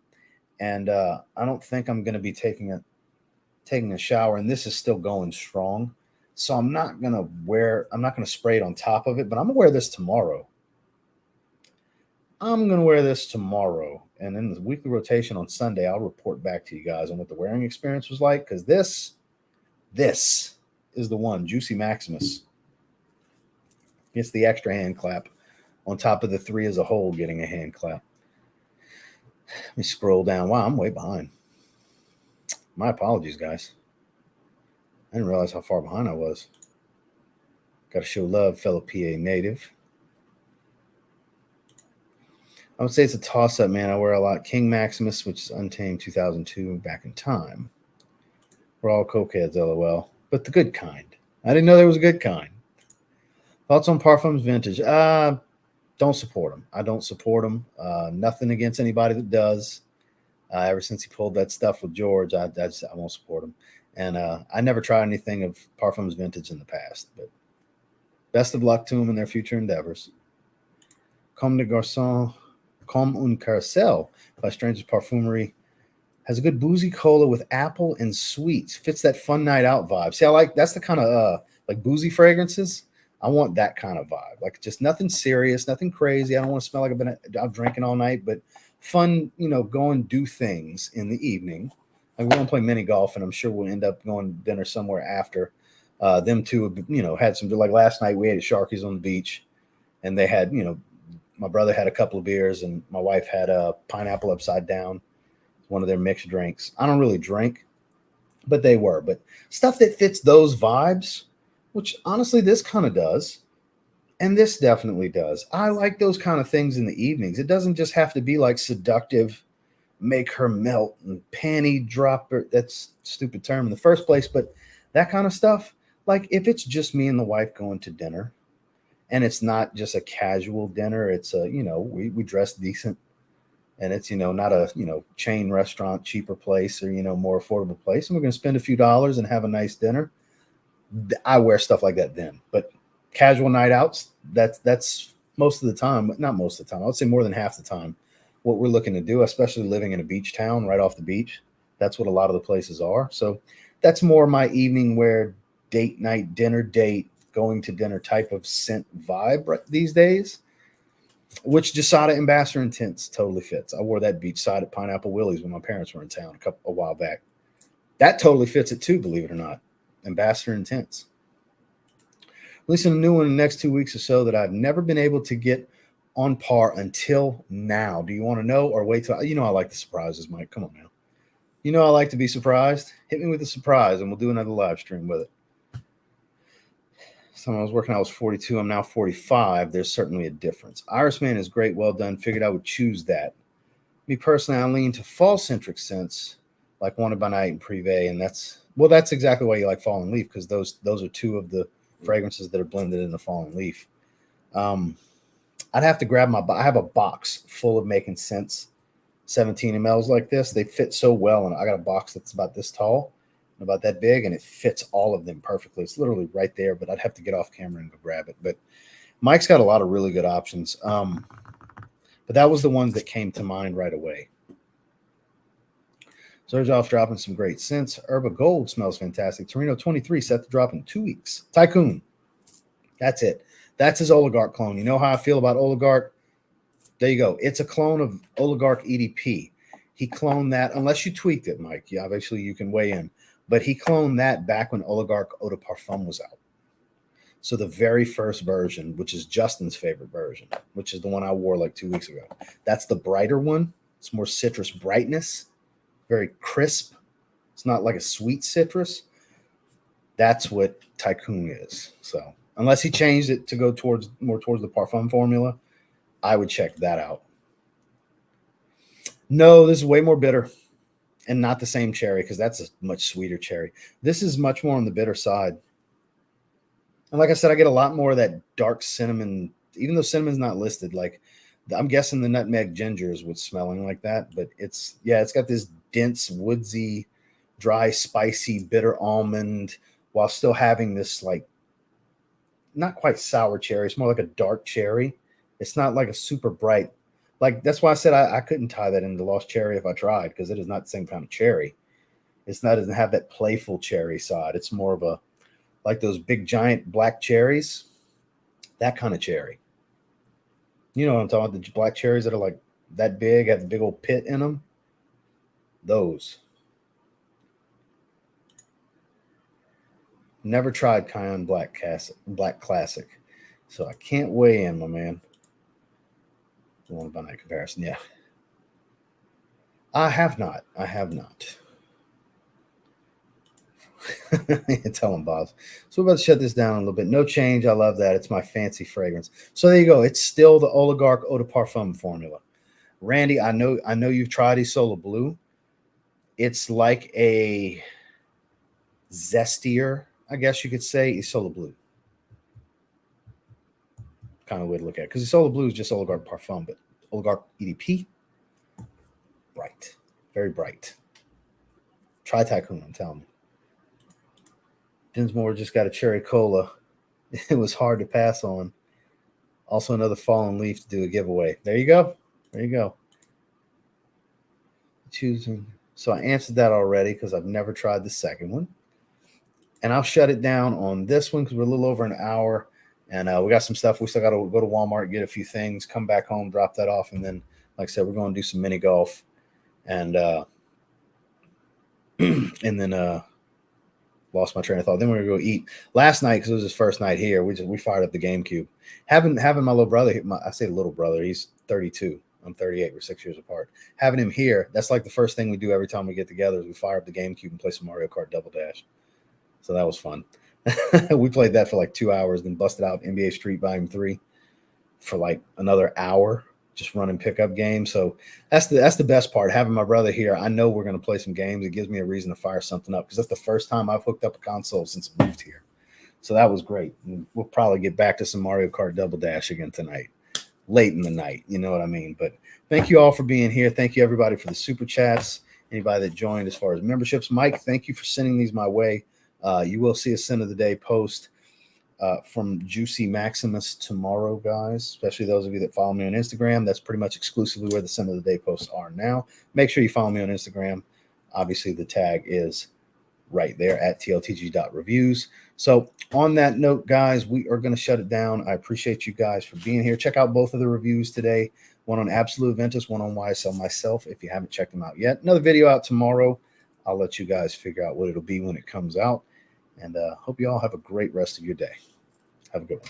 and I don't think I'm going to be taking it. taking a shower, and this is still going strong. So I'm not gonna spray it on top of it, but I'm gonna wear this tomorrow. I'm gonna wear this tomorrow, and in the weekly rotation on Sunday, I'll report back to you guys on what the wearing experience was like. Because this is the one, Juicy Maximus. Gets the extra hand clap on top of the 3 as a whole getting a hand clap. Let me scroll down. Wow, I'm way behind. My apologies, guys. I didn't realize how far behind I was. Got to show love, fellow PA native. I would say it's a toss-up, man. I wear a lot. King Maximus, which is Untamed 2002, back in time. We're all cokeheads, LOL. But the good kind. I didn't know there was a good kind. Thoughts on Parfums Vintage? Don't support them. I don't support them. Nothing against anybody that does. Ever since he pulled that stuff with George, I won't support him. And I never tried anything of Parfums Vintage in the past. But best of luck to them in their future endeavors. Comme des Garçons, Comme un Carousel by Stranger's Parfumery has a good boozy cola with apple and sweets. Fits that fun night out vibe. See, that's the kind of like boozy fragrances. I want that kind of vibe. Like just nothing serious, nothing crazy. I don't want to smell like I've been out drinking all night, but fun, go and do things in the evening. Like we're going to play mini golf, and I'm sure we'll end up going to dinner somewhere after. Them two, had some, like last night we ate at Sharky's on the beach, and they had, my brother had a couple of beers, and my wife had a pineapple upside down, one of their mixed drinks. I don't really drink, but they were. But stuff that fits those vibes, which honestly this kind of does, and this definitely does. I like those kind of things in the evenings. It doesn't just have to be like seductive, make her melt and panty dropper. That's a stupid term in the first place, but that kind of stuff. Like if it's just me and the wife going to dinner, and it's not just a casual dinner, it's a, we dress decent, and it's, not a, chain restaurant, cheaper place, or, more affordable place, and we're going to spend a few dollars and have a nice dinner. I wear stuff like that then. But casual night outs, that's most of the time, but not most of the time. I would say more than half the time what we're looking to do, especially living in a beach town right off the beach. That's what a lot of the places are. So that's more my evening wear, date night, dinner date, going to dinner type of scent vibe these days, which Jasada Ambassador Intense totally fits. I wore that beachside at Pineapple Willie's when my parents were in town a while back. That totally fits it too, believe it or not. Ambassador Intense. Releasing a new one in the next 2 weeks or so that I've never been able to get on par until now. Do you want to know or wait till I like the surprises, Mike? Come on now. I like to be surprised. Hit me with a surprise and we'll do another live stream with it. So when I was working, I was 42. I'm now 45. There's certainly a difference. Iris Man is great. Well done. Figured I would choose that. Me personally, I lean to fall-centric scents like Wanted by Night and Privé, and that's exactly why you like Fallen Leaf, because those are two of the fragrances that are blended in the Fallen Leaf. I'd have to grab I have a box full of Making Scents 17 mLs like this. They fit so well, and I got a box that's about this tall, about that big, and it fits all of them perfectly. It's literally right there, but I'd have to get off camera and go grab it. But Mike's got a lot of really good options. But that was the ones that came to mind right away. Zaharoff dropping some great scents. Herba Gold smells fantastic. Torino 23 set to drop in 2 weeks. Tycoon. That's it. That's his Oligarch clone. You know how I feel about Oligarch? There you go. It's a clone of Oligarch EDP. He cloned that, unless you tweaked it, Mike. Yeah, obviously you can weigh in. But he cloned that back when Oligarch Eau de Parfum was out. So the very first version, which is Justin's favorite version, which is the one I wore like 2 weeks ago. That's the brighter one. It's more citrus brightness. Very crisp. It's not like a sweet citrus. That's what Tycoon is. So unless he changed it to go more towards the Parfum formula, I would check that out. No, this is way more bitter and not the same cherry, because that's a much sweeter cherry. This is much more on the bitter side. And like I said, I get a lot more of that dark cinnamon, even though cinnamon's not listed. Like I'm guessing the nutmeg ginger is what's smelling like that, but it's got this dense, woodsy, dry, spicy, bitter almond, while still having this like not quite sour cherry. It's more like a dark cherry. It's not like a super bright. Like that's why I said I couldn't tie that into Lost Cherry if I tried, because it is not the same kind of cherry. It's not, doesn't have that playful cherry side. It's more of a, like those big giant black cherries, that kind of cherry. You know what I'm talking about? The black cherries that are like that big, have a big old pit in them. Those. Never tried Cayenne Black Classic. So I can't weigh in, my man. The one by night comparison. Yeah. I have not. I have not. Tell him, Bob. So we're about to shut this down a little bit. No change. I love that. It's my fancy fragrance. So there you go. It's still the Oligarch Eau de Parfum formula. Randy, I know you've tried Isola Blue. It's like a zestier, I guess you could say, Isola Blue. Kind of way to look at it. Because Isola Blue is just Oligarch Parfum, but Oligarch EDP, bright. Very bright. Try Tycoon, I'm telling you. Dinsmore just got a cherry cola. It was hard to pass on. Also, another fallen leaf to do a giveaway. There you go. There you go. Choosing. So I answered that already because I've never tried the second one. And I'll shut it down on this one because we're a little over an hour. And we got some stuff. We still got to go to Walmart, get a few things, come back home, drop that off. And then, like I said, we're going to do some mini golf. And and then lost my train of thought. Then we're gonna go eat. Last night, because it was his first night here, we fired up the GameCube. Having my little brother, I say little brother, he's 32. I'm 38. We're 6 years apart. Having him here, that's like the first thing we do every time we get together is we fire up the GameCube and play some Mario Kart Double Dash. So that was fun. We played that for like 2 hours, then busted out NBA Street Volume 3 for like another hour, just running pickup games. So that's the best part. Having my brother here, I know we're going to play some games. It gives me a reason to fire something up because that's the first time I've hooked up a console since I moved here. So that was great. And we'll probably get back to some Mario Kart Double Dash again tonight, late in the night. You know what I mean? But thank you all for being here. Thank you, everybody, for the super chats. Anybody that joined as far as memberships. Mike, thank you for sending these my way. You will see a Sin of the Day post from Juicy Maximus tomorrow, guys, especially those of you that follow me on Instagram. That's pretty much exclusively where the Sin of the Day posts are now. Make sure you follow me on Instagram. Obviously, the tag is right there at tltg.reviews. So on that note, guys, we are going to shut it down. I appreciate you guys for being here. Check out both of the reviews today, one on Absolute Ventus, one on YSL myself, if you haven't checked them out yet. Another video out tomorrow. I'll let you guys figure out what it'll be when it comes out. And hope you all have a great rest of your day. Have a good one.